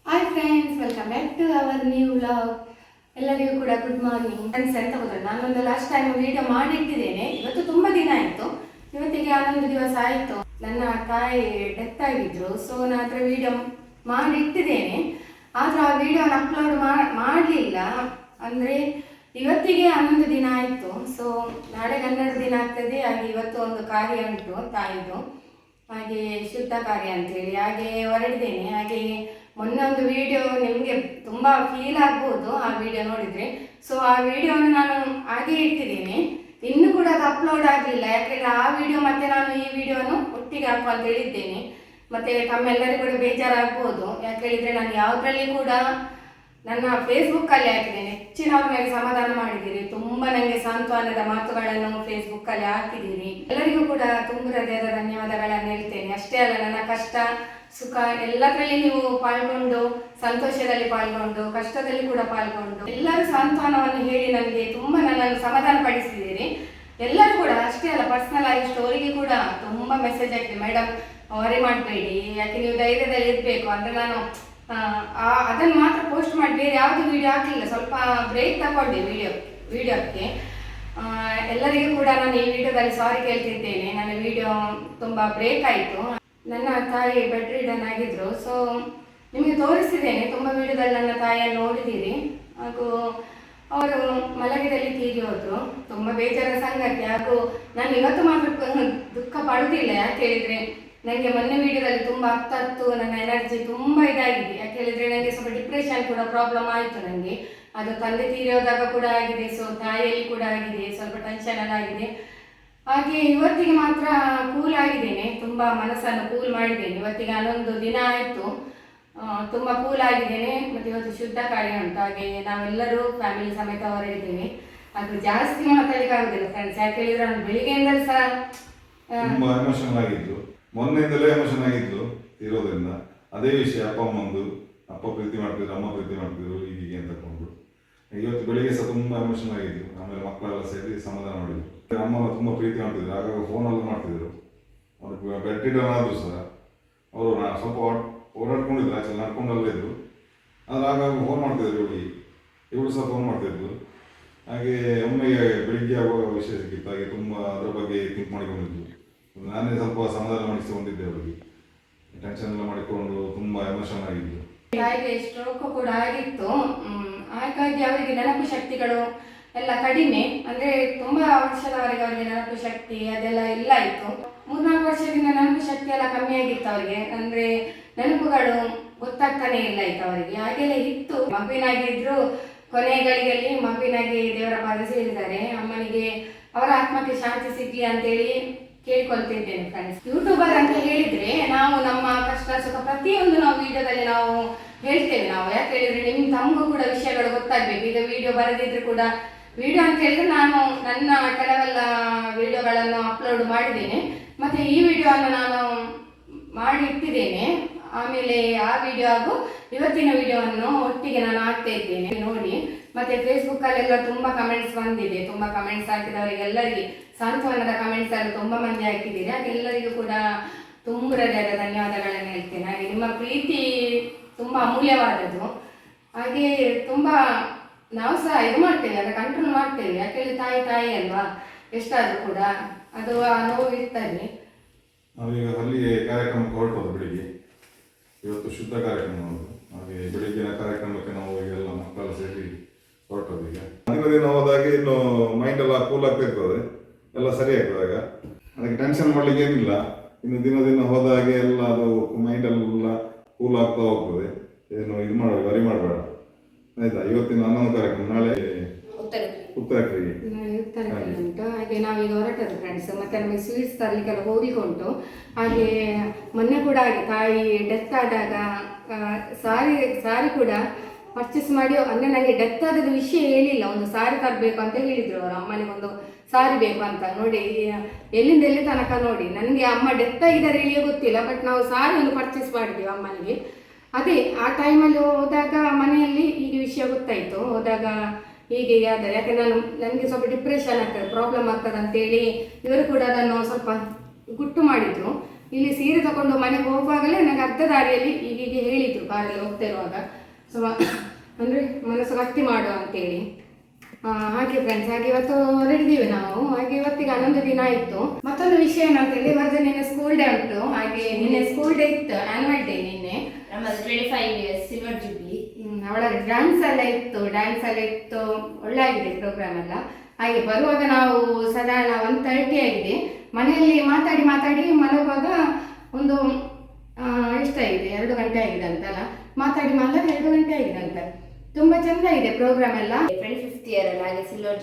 hi friends, welcome back to our new vlog. ಎಲ್ಲರಿಗೂ ಕೂಡ ಗುಡ್ ಮಾರ್ನಿಂಗ್ ಫ್ರೆಂಡ್ಸ್. ಎಂತ ಗೊತ್ತಿಲ್ಲ, ನಾನೊಂದು ಲಾಸ್ಟ್ ಟೈಮ್ ವಿಡಿಯೋ ಮಾಡಿಟ್ಟಿದ್ದೇನೆ. ಇವತ್ತು ತುಂಬ ದಿನ ಆಯಿತು, ಇವತ್ತಿಗೆ 11 ದಿವಸ ಆಯಿತು ನನ್ನ ತಾಯಿ ಡೆತ್ ಆಗಿದ್ರು. ಸೊ ನಾನು ಹತ್ರ ವಿಡಿಯೋ ಮಾಡಿಟ್ಟಿದ್ದೇನೆ, ಆದರೆ ಆ ವಿಡಿಯೋನ ಅಪ್ಲೋಡ್ ಮಾಡಲಿಲ್ಲ. ಅಂದರೆ ಇವತ್ತಿಗೆ 11 ದಿನ ಆಯಿತು. ಸೊ ನಾಳೆಗೆ 12 ದಿನ ಆಗ್ತದೆ. ಹಾಗೆ ಇವತ್ತು ಒಂದು ಕಾರ್ಯ ಉಂಟು ತಾಯಿದು, ಹಾಗೆ ಶುದ್ಧ ಕಾರ್ಯ ಅಂತೇಳಿ ಹಾಗೆ ಹೊರಡಿದ್ದೇನೆ. ಹಾಗೆ ಮೊನ್ನೆ ಒಂದು ವಿಡಿಯೋ ನಿಮಗೆ ತುಂಬ ಫೀಲ್ ಆಗ್ಬೋದು ಆ ವಿಡಿಯೋ ನೋಡಿದರೆ. ಸೊ ಆ ವಿಡಿಯೋನ ನಾನು ಹಾಗೆ ಇಟ್ಟಿದ್ದೇನೆ, ಇನ್ನೂ ಕೂಡ ಅದು ಅಪ್ಲೋಡ್ ಆಗಲಿಲ್ಲ. ಯಾಕೆಂದರೆ ಆ ವಿಡಿಯೋ ಮತ್ತು ನಾನು ಈ ವಿಡಿಯೋನು ಒಟ್ಟಿಗೆ ಹಾಕುವ ಅಂತ ಹೇಳಿದ್ದೇನೆ. ಮತ್ತು ತಮ್ಮೆಲ್ಲರಿಗೂ ಕೂಡ ಬೇಜಾರಾಗ್ಬೋದು. ಯಾಕೆ ಹೇಳಿದರೆ ನಾನು ಯಾವುದರಲ್ಲಿ ಕೂಡ ನನ್ನ ಫೇಸ್ಬುಕ್ಕಲ್ಲಿ ಹಾಕಿದ್ದೇನೆ. ಹೆಚ್ಚಿನವ್ರ ಮೇಲೆ ಸಮಾಧಾನ ಮಾಡಿದ್ದೀರಿ, ತುಂಬ ನನಗೆ ಸಾಂತ್ವನದ ಮಾತುಗಳನ್ನು ಫೇಸ್ಬುಕ್ಕಲ್ಲಿ ಹಾಕಿದ್ದೀರಿ. ಎಲ್ಲರಿಗೂ ಕೂಡ ತುಂಬ ಹೃದಯದ ಧನ್ಯವಾದಗಳನ್ನು ಹೇಳ್ತೇನೆ. ಅಷ್ಟೇ ಅಲ್ಲ, ನನ್ನ ಕಷ್ಟ ಸುಖ ಎಲ್ಲದರಲ್ಲಿ ನೀವು ಪಾಲ್ಗೊಂಡು, ಸಂತೋಷದಲ್ಲಿ ಪಾಲ್ಗೊಂಡು, ಕಷ್ಟದಲ್ಲಿ ಕೂಡ ಪಾಲ್ಗೊಂಡು ಎಲ್ಲರೂ ಸಾಂತ್ವನವನ್ನು ಹೇಳಿ ನನಗೆ ತುಂಬ ನನ್ನನ್ನು ಸಮಾಧಾನ ಪಡಿಸಿದ್ದೀರಿ ಎಲ್ಲರೂ ಕೂಡ. ಅಷ್ಟೇ ಅಲ್ಲ, ಪರ್ಸ್ನಲ್ ಆಗಿ ಸ್ಟೋರಿಗೆ ಕೂಡ ತುಂಬ ಮೆಸೇಜ್ ಆಗಿದೆ, ಮೇಡಮ್ ವರಿ ಮಾಡಬೇಡಿ, ಯಾಕೆ ನೀವು ಧೈರ್ಯದಲ್ಲಿ ಇರಬೇಕು. ಅಂದರೆ ನಾನು ಅದನ್ನು ಮಾತ್ರ ಪೋಸ್ಟ್ ಮಾಡಿ ಬೇರೆ ಯಾವುದು ವಿಡಿಯೋ ಹಾಕಲಿಲ್ಲ. ಸ್ವಲ್ಪ ಬ್ರೇಕ್ ತಗೊಂಡೆ ವಿಡಿಯೋಕ್ಕೆ. ಎಲ್ಲರಿಗೂ ಕೂಡ ನಾನು ಈ ವಿಡಿಯೋದಲ್ಲಿ ಸಾರಿ ಕೇಳ್ತಿದ್ದೇನೆ, ನನ್ನ ವಿಡಿಯೋ ತುಂಬ ಬ್ರೇಕ್ ಆಯಿತು. ನನ್ನ ತಾಯಿ ಬೆಡ್ ರಿಡನ್ ಆಗಿದ್ರು. ಸೊ ನಿಮಗೆ ತೋರಿಸಿದ್ದೇನೆ, ತುಂಬ ವಿಡಿಯೋದಲ್ಲಿ ನನ್ನ ತಾಯಿಯನ್ನು ನೋಡಿದ್ದೀರಿ. ಹಾಗೂ ಅವರು ಮಲಗಿದಲ್ಲಿ ತೀರಿ ಹೋದರು. ತುಂಬ ಬೇಜಾರ ಸಂಗತಿ. ಹಾಗೂ ನಾನು ಇವತ್ತು ಮಾತ್ರ ದುಃಖ ಪಡುವುದಿಲ್ಲ. ಯಾಕೆ ಹೇಳಿದರೆ ನನಗೆ ಮೊನ್ನೆ ವಿಡಿಯೋದಲ್ಲಿ ತುಂಬ ಹತ್ತು ನನ್ನ ಎನರ್ಜಿ ತುಂಬ ಇದಾಗಿದೆ. ಯಾಕೆ ಹೇಳಿದರೆ ನನಗೆ ಸ್ವಲ್ಪ ಡಿಪ್ರೆಷನ್ ಕೂಡ ಪ್ರಾಬ್ಲಮ್ ಆಯಿತು ನನಗೆ. ಅದು ತಂದೆ ತೀರಿಯೋದಾಗ ಕೂಡ ಆಗಿದೆ, ಸೊ ತಾಯಿಯಲ್ಲಿ ಕೂಡ ಆಗಿದೆ, ಸ್ವಲ್ಪ ಟೆನ್ಷನ್ ಎಲ್ಲ ಆಗಿದೆ. ಹಾಗೆ ಇವತ್ತಿಗೆ ಮಾತ್ರ ಕೂಲ್ ಆಗಿದ್ದೇನೆ, ತುಂಬ ಮನಸ್ಸನ್ನು ಕೂಲ್ ಮಾಡಿದ್ದೇನೆ. ಇವತ್ತಿಗೆ 11 ದಿನ ಆಯಿತು, ತುಂಬ ಕೂಲ್ ಆಗಿದ್ದೇನೆ. ಮತ್ತು ಇವತ್ತು ಶುದ್ಧ ಕಾರ್ಯ ಉಂಟು. ಹಾಗೆ ನಾವೆಲ್ಲರೂ ಫ್ಯಾಮಿಲಿ ಸಮೇತ ಹೊರಡಿದ್ದೇವೆ. ಅದು ಜಾಸ್ತಿ ಮಾತಾಡಲಿಕ್ಕೆ ಆಗೋದಿಲ್ಲ ಫ್ರೆಂಡ್ಸ್. ಯಾಕೆ ಹೇಳಿದರೆ ನಾನು ಬೆಳಿಗ್ಗೆಯಿಂದಲೂ ಸಹ ತುಂಬ ಎಮೋಷನಲ್ ಆಗಿದ್ದು, ಮೊನ್ನೆಯಿಂದಲೇ ಎಮೋಷನ್ ಆಗಿದ್ದು ಇರೋದ್ರಿಂದ. ಅದೇ ವಿಷಯ ಅಪ್ಪ ಅಮ್ಮಂದು ಅಪ್ಪ ಪ್ರೀತಿ ಮಾಡ್ತಿದ್ರು, ಅಮ್ಮ ಪ್ರೀತಿ ಮಾಡ್ತಿದ್ರು, ಹೀಗೆ ಅಂತ ತಗೊಂಡು ಇವತ್ತು ಬೆಳಿಗ್ಗೆ ಸಹ ತುಂಬ ಎಮೋಷನ್ ಆಗಿದ್ರು. ಆಮೇಲೆ ಮಕ್ಕಳೆಲ್ಲ ಸೇರಿ ಸಮಾಧಾನ ಮಾಡಿದ್ರು. ಅಮ್ಮ ತುಂಬ ಪ್ರೀತಿ ಮಾಡ್ತಿದ್ರು, ಆಗ ಫೋನೆಲ್ಲ ಮಾಡ್ತಿದ್ರು. ಅವ್ರಿಗೆ ಬೆಡ್ ರಿಟರ್ನ್ ಆದರೂ ಸಹ ಅವರು ಸ್ವಲ್ಪ ಓಡಾಡ್ಕೊಂಡಿದ್ರು, ಆಚೆ ನಡ್ಕೊಂಡಲ್ಲೇ ಇದ್ರು. ಆದರೆ ಆಗಾಗ ಫೋನ್ ಮಾಡ್ತಿದ್ರು ಇವಳು ಸಹ ಫೋನ್ ಮಾಡ್ತಿದ್ರು. ಹಾಗೆ ಒಮ್ಮೆಗೆ ಬೆಳಿಗ್ಗೆ ಆಗುವ ವಿಷಯ ಸಿಕ್ಕಿತ್ತು. ಹಾಗೆ ತುಂಬ ಅದರ ಬಗ್ಗೆ ಥಿಂಕ್ ಮಾಡಿಕೊಂಡಿದ್ದು. ನಾನೇ ಸ್ವಲ್ಪ ಸಮಾಧಾನ ಮಾಡಿಸಿಕೊಂಡಿದ್ದೆ. ಅವರಿಗೆ ಟೆನ್ಷನ್ ಎಲ್ಲ ಮಾಡಿಕೊಂಡು ತುಂಬ ಎಮೋಷನ್ ಆಗಿದ್ದು. ತಾಯಿಗೆ ಸ್ಟ್ರೋಕ್ ಕೂಡ ಆಗಿತ್ತು. ಹಾಗಾಗಿ ಅವರಿಗೆ ನೆನಪು ಶಕ್ತಿಗಳು ಎಲ್ಲ ಕಡಿಮೆ, ಅಂದ್ರೆ ತುಂಬಾ ವರ್ಷದವರೆಗೆ ಅವರಿಗೆ ನೆನಪು ಶಕ್ತಿ ಅದೆಲ್ಲ ಇಲ್ಲ ಇತ್ತು. 3-4 ವರ್ಷದಿಂದ ನೆನಪು ಶಕ್ತಿ ಎಲ್ಲ ಕಮ್ಮಿ ಆಗಿತ್ತು ಅವರಿಗೆ. ಅಂದ್ರೆ ನೆನಪುಗಳು ಗೊತ್ತಾಗ್ತಾನೆ ಇಲ್ಲ ಇತ್ತು ಅವರಿಗೆ. ಹಾಗೆಲ್ಲ ಇತ್ತು. ಮಗುವಿನಾಗಿದ್ರು ಕೊನೆಯ ಗಳಿಗೆಯಲ್ಲಿ ಮಗುವಿನಾಗಿ ದೇವರ ಪಾದ ಸೇರಿದ್ದಾರೆ. ಅಮ್ಮನಿಗೆ ಅವರ ಆತ್ಮಕ್ಕೆ ಶಾಂತಿ ಸಿಗ್ಲಿ ಅಂತೇಳಿ ಕೇಳ್ಕೊಳ್ತಿದ್ದೇನೆ ಫ್ರೆಂಡ್ಸ್. ಯೂಟ್ಯೂಬರ್ ಅಂತ ಹೇಳಿದ್ರೆ ನಾವು ನಮ್ಮ ಕಷ್ಟ ಸುಖ ಪ್ರತಿಯೊಂದು ನಾವು ವಿಡಿಯೋದಲ್ಲಿ ನಾವು ಹೇಳ್ತೇವೆ. ನಾವು ಯಾಕೆ ಹೇಳಿದ್ರೆ ತಮಗೂ ಕೂಡ ವಿಷಯಗಳು ಗೊತ್ತಾಗ್ಬೇಕು. ಈಗ ವಿಡಿಯೋ ಬರದಿದ್ರೆ ಕೂಡ ವಿಡಿಯೋ ಅಂತ ಹೇಳಿದ್ರೆ ನಾನು ನನ್ನ ಕೆಲವೆಲ್ಲ ವಿಡಿಯೋಗಳನ್ನು ಅಪ್ಲೋಡ್ ಮಾಡಿದ್ದೇನೆ. ಮತ್ತೆ ಈ ವಿಡಿಯೋವನ್ನು ನಾನು ಮಾಡಿ ಇಟ್ಟಿದ್ದೇನೆ. ಆಮೇಲೆ ಆ ವಿಡಿಯೋ ಹಾಗೂ ಇವತ್ತಿನ ವಿಡಿಯೋವನ್ನು ಒಟ್ಟಿಗೆ ನಾನು ಹಾಕ್ತಾ ಇದ್ದೇನೆ, ನೋಡಿ. ಮತ್ತೆ ಫೇಸ್ಬುಕ್ ಅಲ್ಲೆಲ್ಲ ತುಂಬಾ ಕಮೆಂಟ್ಸ್ ಬಂದಿದೆ. ತುಂಬಾ ಕಮೆಂಟ್ಸ್ ಹಾಕಿದವರಿಗೆಲ್ಲರಿಗೆ ಸಾಂತ್ವನದ ಕಮೆಂಟ್ಸ್ ಎಲ್ಲ ತುಂಬಾ ಮಂದಿ ಹಾಕಿದ್ದೀರಿ. ಹಾಗೆ ಎಲ್ಲರಿಗೂ ಕೂಡ ತುಂಬ ಹೃದಯದ ಧನ್ಯವಾದಗಳನ್ನು ಹೇಳ್ತೇನೆ. ಹಾಗೆ ನಿಮ್ಮ ಪ್ರೀತಿ ತುಂಬಾ ಅಮೂಲ್ಯವಾದದ್ದು. ಹಾಗೆ ತುಂಬಾ ನಾವು ಸಹ ಇದು ಮಾಡ್ತೇವೆ, ಅದನ್ನು ಕಂಟ್ರೋಲ್ ಮಾಡ್ತೇವೆ. ಯಾಕೆಂದ್ರೆ ತಾಯಿ ಅಲ್ವಾ, ಎಷ್ಟಾದ್ರೂ ಕೂಡ ಅದು ಆ ನೋವು ಇರ್ತದೆ. ನಾವೀಗ ಅಲ್ಲಿಗೆ ಕಾರ್ಯಕ್ರಮಕ್ಕೆ ಹೊರಟೋದು ಬೆಳಿಗ್ಗೆ. ಇವತ್ತು ಶುದ್ಧ ಕಾರ್ಯಕ್ರಮ ನಮ್ಮದು. ಹಾಗೆ ಬೆಳಿಗ್ಗಿನ ಕಾರ್ಯಕ್ರಮಕ್ಕೆ ನಾವು ಈಗೆಲ್ಲ ಮಕ್ಕಳು ಸೇರಿ ಹೊರಟೋದು. ಈಗ ದಿನ ಹೋದಾಗೆ ಇನ್ನು ಮೈಂಡ್ ಎಲ್ಲ ಕೂಲ್ ಆಗ್ತಿರ್ತದೆ, ಎಲ್ಲ ಸರಿ ಆಗ್ತದಾಗ ಅದಕ್ಕೆ ಟೆನ್ಷನ್ ಮಾಡ್ಲಿಕ್ಕೆ ಏನಿಲ್ಲ. ಇನ್ನು ದಿನ ಹೋದಾಗೆ ಎಲ್ಲ ಅದು ಮೈಂಡೆಲ್ಲ ಕೂಲ್ ಆಗ್ತಾ ಹೋಗ್ತದೆ. ಏನು ಇದು ಮಾಡಬೇಡ, ವರಿ ಮಾಡಬೇಡ ಆಯ್ತಾ. ಇವತ್ತಿನ 11 ಕಾರ್ಯಕ್ರಮ, ನಾಳೆ ಉತ್ತರ ಕ್ರಿಯೆ ಉಂಟು. ಹಾಗೆ ನಾವೀಗ ಹೊರಟದ್ದು ಫ್ರೆಂಡ್ಸ್. ಮತ್ತೆ ನಮಗೆ ಸ್ವೀಟ್ಸ್ ತರಲಿಕ್ಕೆಲ್ಲ ಹೋಗ್ಲಿಕ್ಕೆ ಉಂಟು. ಹಾಗೆ ಮೊನ್ನೆ ಕೂಡ ಹಾಗೆ ತಾಯಿ ಡೆತ್ ಆದಾಗ ಸಾರಿ ಕೂಡ ಪರ್ಚೇಸ್ ಮಾಡಿ, ಅಂದರೆ ನನಗೆ ಡೆತ್ ಆದದ ವಿಷಯ ಹೇಳಿಲ್ಲ. ಒಂದು ಸಾರಿ ತರಬೇಕು ಅಂತ ಹೇಳಿದ್ರು ಅವರು. ಅಮ್ಮನಿಗೆ ಒಂದು ಸಾರಿ ಬೇಕು ಅಂತ. ನೋಡಿ ಎಲ್ಲಿಂದ ಎಲ್ಲಿ ತನಕ ನೋಡಿ. ನನಗೆ ಅಮ್ಮ ಡೆತ್ ಆಗಿದ್ದಾರೆ ಹೇಳಿಯೋ ಗೊತ್ತಿಲ್ಲ, ಬಟ್ ನಾವು ಸಾರಿ ಒಂದು ಪರ್ಚೇಸ್ ಮಾಡಿದ್ದೀವಿ ಅಮ್ಮನಿಗೆ. ಅದೇ ಆ ಟೈಮಲ್ಲಿ ಹೋದಾಗ ಮನೆಯಲ್ಲಿ ಈಗ ವಿಷಯ ಗೊತ್ತಾಯಿತು. ಹೋದಾಗ ಹೀಗೆ ಆದರೆ ಯಾಕಂದ್ರೆ ನನಗೆ ಸ್ವಲ್ಪ ಡಿಪ್ರೆಷನ್ ಆಗ್ತದೆ, ಪ್ರಾಬ್ಲಮ್ ಆಗ್ತದೆ ಅಂತೇಳಿ ಇವರು ಕೂಡ ಅದನ್ನು ಸ್ವಲ್ಪ ಗುಟ್ಟು ಮಾಡಿದ್ರು. ಇಲ್ಲಿ ಸೀರೆ ತಗೊಂಡು ಮನೆಗೆ ಹೋಗುವಾಗಲೇ ನನಗೆ ಅರ್ಧ ದಾರಿಯಲ್ಲಿ ಹೀಗೆ ಹೇಳಿದ್ರು ಕಾರಲ್ಲಿ ಹೋಗ್ತಾ ಇರುವಾಗ. ಸೊ ಅಂದರೆ ಮನಸ್ಸು ಗಟ್ಟಿ ಮಾಡುವ ಅಂತೇಳಿ. ಹಾಗೆ ಫ್ರೆಂಡ್ಸ್, ಹಾಗೆ ಇವತ್ತು ಹೊರಡಿದ್ದೀವಿ ನಾವು. ಹಾಗೆ ಇವತ್ತಿಗೆ 11 ದಿನ ಆಯಿತು. ಮತ್ತೊಂದು ವಿಷಯ ಏನಂತ ಹೇಳಿ, ಇವತ್ತು ನಿನ್ನೆ ಸ್ಕೂಲ್ ಡೇ ಉಂಟು. ಹಾಗೆ ನಿನ್ನೆ ಸ್ಕೂಲ್ ಡೇ ಇತ್ತು, ಆನ್ಯುವಲ್ ಡೇ ನಿನ್ನೆ. ನಮ್ಮದು 25 years ಸಿಲ್ವರ್ ಜೂಬ್ಲಿ. ಅವಳ ಡ್ಯಾನ್ಸ್ ಎಲ್ಲ ಇತ್ತು, ಒಳ್ಳೆ ಆಗಿದೆ ಪ್ರೋಗ್ರಾಮ್ ಎಲ್ಲ. ಹಾಗೆ ಬರುವಾಗ ನಾವು ಸಾಧಾರಣ 1:30 ಆಗಿದೆ. ಮನೆಯಲ್ಲಿ ಮಾತಾಡಿ ಮಲಗುವಾಗ ಒಂದು ಎಷ್ಟಾಗಿದೆ, 2 ಗಂಟೆ ಆಗಿದೆ ಅಂತಲ್ಲ. ಮಾತಾಡಿ 2 ಗಂಟೆ ಆಗಿದೆ ಅಂತ. ತುಂಬಾ ಚಂದ ಇದೆ ಪ್ರೋಗ್ರಾಮ್ ಎಲ್ಲ. 25th year ಅಲ್ಲ, ಹಾಗೆ ಸಿಲ್ವರ್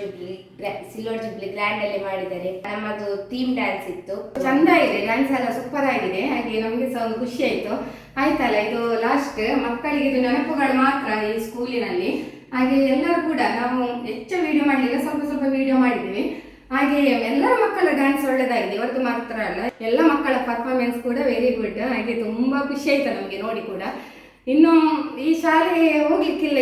ಜೂಬ್ಲಿ ಗ್ರ್ಯಾಂಡ್ ಅಲ್ಲಿ ಮಾಡಿದ್ದಾರೆ. ನಮ್ಮದು ಥೀಮ್ ಡ್ಯಾನ್ಸ್ ಇತ್ತು, ಚಂದ ಇದೆ ಡ್ಯಾನ್ಸ್ ಎಲ್ಲ, ಸೂಪರ್ ಆಗಿದೆ. ಹಾಗೆ ನಮಗೆ ಸಹ ಒಂದು ಖುಷಿ ಆಯ್ತು. ಆಯ್ತಲ್ಲ, ಇದು ಲಾಸ್ಟ್ ಮಕ್ಕಳಿಗೆ ಇದು ನೆನಪುಗಳು ಮಾತ್ರ ಈ ಸ್ಕೂಲಿನಲ್ಲಿ. ಹಾಗೆ ಎಲ್ಲರೂ ಕೂಡ ನಾವು ಹೆಚ್ಚು ವಿಡಿಯೋ ಮಾಡಲಿಲ್ಲ, ಸ್ವಲ್ಪ ವಿಡಿಯೋ ಮಾಡಿದ್ದೀವಿ. ಹಾಗೆ ಎಲ್ಲರ ಮಕ್ಕಳ ಡ್ಯಾನ್ಸ್ ಒಳ್ಳೆದಾಗಿದೆ. ಇವತ್ತು ಮಾತ್ರ ಅಲ್ಲ, ಎಲ್ಲ ಮಕ್ಕಳ ಪರ್ಫಾರ್ಮೆನ್ಸ್ ಕೂಡ ವೆರಿ ಗುಡ್. ಹಾಗೆ ತುಂಬಾ ಖುಷಿ ಆಯ್ತು ನಮಗೆ ನೋಡಿ ಕೂಡ. ಇನ್ನು ಈ ಶಾಲೆ ಹೋಗ್ಲಿಕ್ಕಿಲ್ಲ,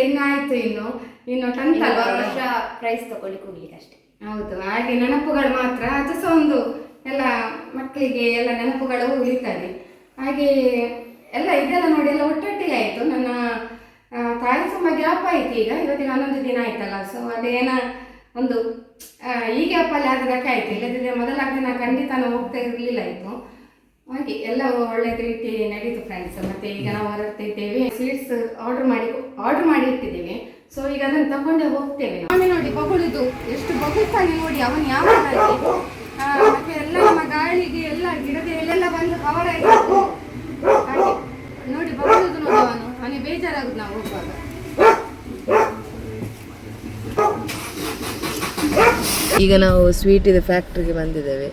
ಇನ್ನು 10th ಅಲ್ವಾ, ವರ್ಷ ಪ್ರೈಸ್ ತಗೊಳ್ಳಿಕ್ಕೆ ಹೋಗ್ಲಿಕ್ಕೆ ಅಷ್ಟೇ. ಹೌದು. ಹಾಗೆ ನೆನಪುಗಳು ಮಾತ್ರ, ಅದು ಸಹ ಒಂದು ಎಲ್ಲ ಮಕ್ಕಳಿಗೆ ಎಲ್ಲ ನೆನಪುಗಳು ಉಳಿತದೆ. ಹಾಗೆ ಎಲ್ಲ ಇದೆಲ್ಲ ನೋಡಿ ಎಲ್ಲ ಒಟ್ಟೊಟ್ಟಿಗೆ ಆಯಿತು. ನನ್ನ ತಾಯಿ ತುಂಬ ಗ್ಯಾಪ್ ಆಯಿತು. ಈಗ ಇವತ್ತಿಗೆ 11 ದಿನ ಆಯ್ತಲ್ಲ. ಸೊ ಅದೇನ ಒಂದು ಈ ಗ್ಯಾಪಲ್ಲಿ ಆಗೋದಕ್ಕೆ ಆಯಿತು. ಇಲ್ಲದಿದ್ದರೆ ಮೊದಲಾಗಿ ನಾನು ಖಂಡಿತ ನಾವು ಹೋಗ್ತಾ ಇರಲಿಲ್ಲ ಆಯಿತು. ಹಾಗೆ ಎಲ್ಲ ಒಳ್ಳೆ ರೀತಿ ನಡೀತು ಫ್ರೆಂಡ್ಸ್. ಮತ್ತೆ ಈಗ ನಾವು ಹೊರಡ್ತಿದ್ದೇವೆ. ಸ್ವೀಟ್ಸ್ ಆರ್ಡರ್ ಮಾಡಿ ಇಟ್ಟಿದ್ದೇವೆ. ಸೊ ಈಗ ಅದನ್ನು ತಗೊಂಡೇ ಹೋಗ್ತೇವೆ. ಆಮೇಲೆ ನೋಡಿ ಬಗುಳುದು ಎಷ್ಟು ಬಗುಳ್ತಾನೆ ನೋಡಿ ಅವನು ಯಾವಾಗ. ಮತ್ತೆ ಎಲ್ಲ ನಮ್ಮ ಗಾಳಿಗೆ ಎಲ್ಲ ಗಿಡದ ಎಲ್ಲ ಬಂದು ಕವರ್ ಆಯಿತು. ಹಾಗೆ ನೋಡಿ ಬಗುಳುದು ನೋಡಿ ಅವನಿಗೆ ಬೇಜಾರಾಗುದು ನಾವು ಹೋಗುವಾಗ. ಈಗ ನಾವು ಸ್ವೀಟ್ ಇದೆ ಫ್ಯಾಕ್ಟ್ರಿಗೆ ಬಂದಿದ್ದೇವೆ.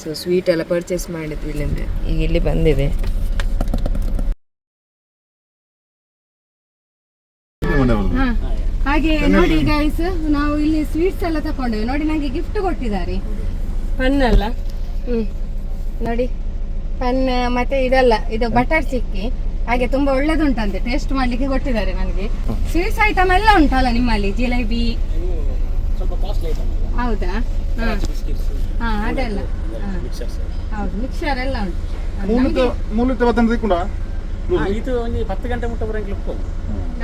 ಸೊ ಸ್ವೀಟ್ ಎಲ್ಲ ಪರ್ಚೇಸ್ ಮಾಡಿದ್ವಿ ಇಲ್ಲಿಂದ. ಈಗ ಇಲ್ಲಿ ಬಂದಿದೆ. ಹಾಗೆ ನೋಡಿ ಗೈಸ್, ನಾವು ಇಲ್ಲಿ ಸ್ವೀಟ್ಸ್ ಎಲ್ಲ ತಕೊಂಡೇವೆ. ನೋಡಿ ನನಗೆ ಗಿಫ್ಟ್ ಕೊಟ್ಟಿದ್ದಾರೆ. ಪನ್ ಅಲ್ಲ, ನೋಡಿ ಪನ್, ಮತ್ತೆ ಇದೆಲ್ಲ ಇದು ಬಟರ್ ಚಿಕ್ಕಿ. ಹಾಗೆ ತುಂಬಾ ಒಳ್ಳೇದುಂಟಂತೆ, ಟೇಸ್ಟ್ ಮಾಡ್ಲಿಕ್ಕೆ ಕೊಟ್ಟಿದ್ದಾರೆ ನನಗೆ. ಸ್ವೀಟ್ಸ್ ಐಟಮ್ ಎಲ್ಲ ಉಂಟಲ್ಲ ನಿಮ್ಮಲ್ಲಿ? ಜಿಲೇಬಿ ಹೌದಾ? ಹಾ ಅದೆಲ್ಲ ಹೌದು, ಮಿಕ್ಸರ್ ಎಲ್ಲ ಉಂಟು.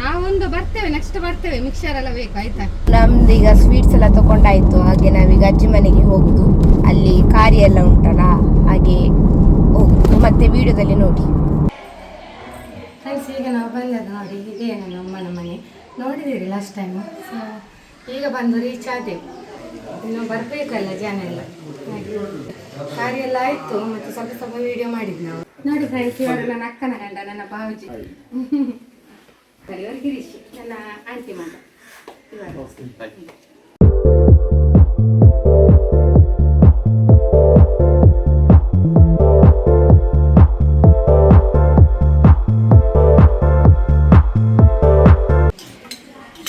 ನಾವೊಂದು ಬರ್ತೇವೆ, ನೆಕ್ಸ್ಟ್ ಬರ್ತೇವೆ. ಮಿಕ್ಸರ್ ಎಲ್ಲ ಬೇಕು ಆಯ್ತಾ? ನಮ್ದು ಈಗ ಸ್ವೀಟ್ಸ್ ಎಲ್ಲ ತಗೊಂಡಾಯ್ತು. ಹಾಗೆ ನಾವೀಗ ಅಜ್ಜಿ ಮನೆಗೆ ಹೋಗುದು. ಅಲ್ಲಿ ಕಾರಿ ಎಲ್ಲ ಉಂಟಲ್ಲ, ಹಾಗೆ ಹೋಗುದು. ಮತ್ತೆ ವಿಡಿಯೋದಲ್ಲಿ ನೋಡಿ. ಫ್ರೆಂಡ್ಸ್, ಈಗ ನಾವು ಬಂದದ್ದು ನೋಡಿ, ಇದೇ ನನ್ನ ಅಮ್ಮನ ಮನೆ. ನೋಡಿದ್ದೀರಿ ಲಾಸ್ಟ್ ಟೈಮು. ಸೊ ಈಗ ಬಂದು ರೀಚ್ ಆದೆವು. ಇನ್ನು ಬರಬೇಕಲ್ಲ ಜನ ಎಲ್ಲ, ಹಾಗೆ ಕಾರ್ಯ ಎಲ್ಲ ಆಯಿತು. ಮತ್ತು ಸ್ವಲ್ಪ ಸ್ವಲ್ಪ ವಿಡಿಯೋ ಮಾಡಿದ್ದು ನಾವು. ನೋಡಿ ಫ್ರೆಂಡ್ಸ್, ಇವರು ನನ್ನ ಅಕ್ಕನ ಗಂಡ, ನನ್ನ ಬಾವುಜಿ. ಇವರು ಗಿರೀಶ್, ನನ್ನ ಆಂಟಿ ಮಗ.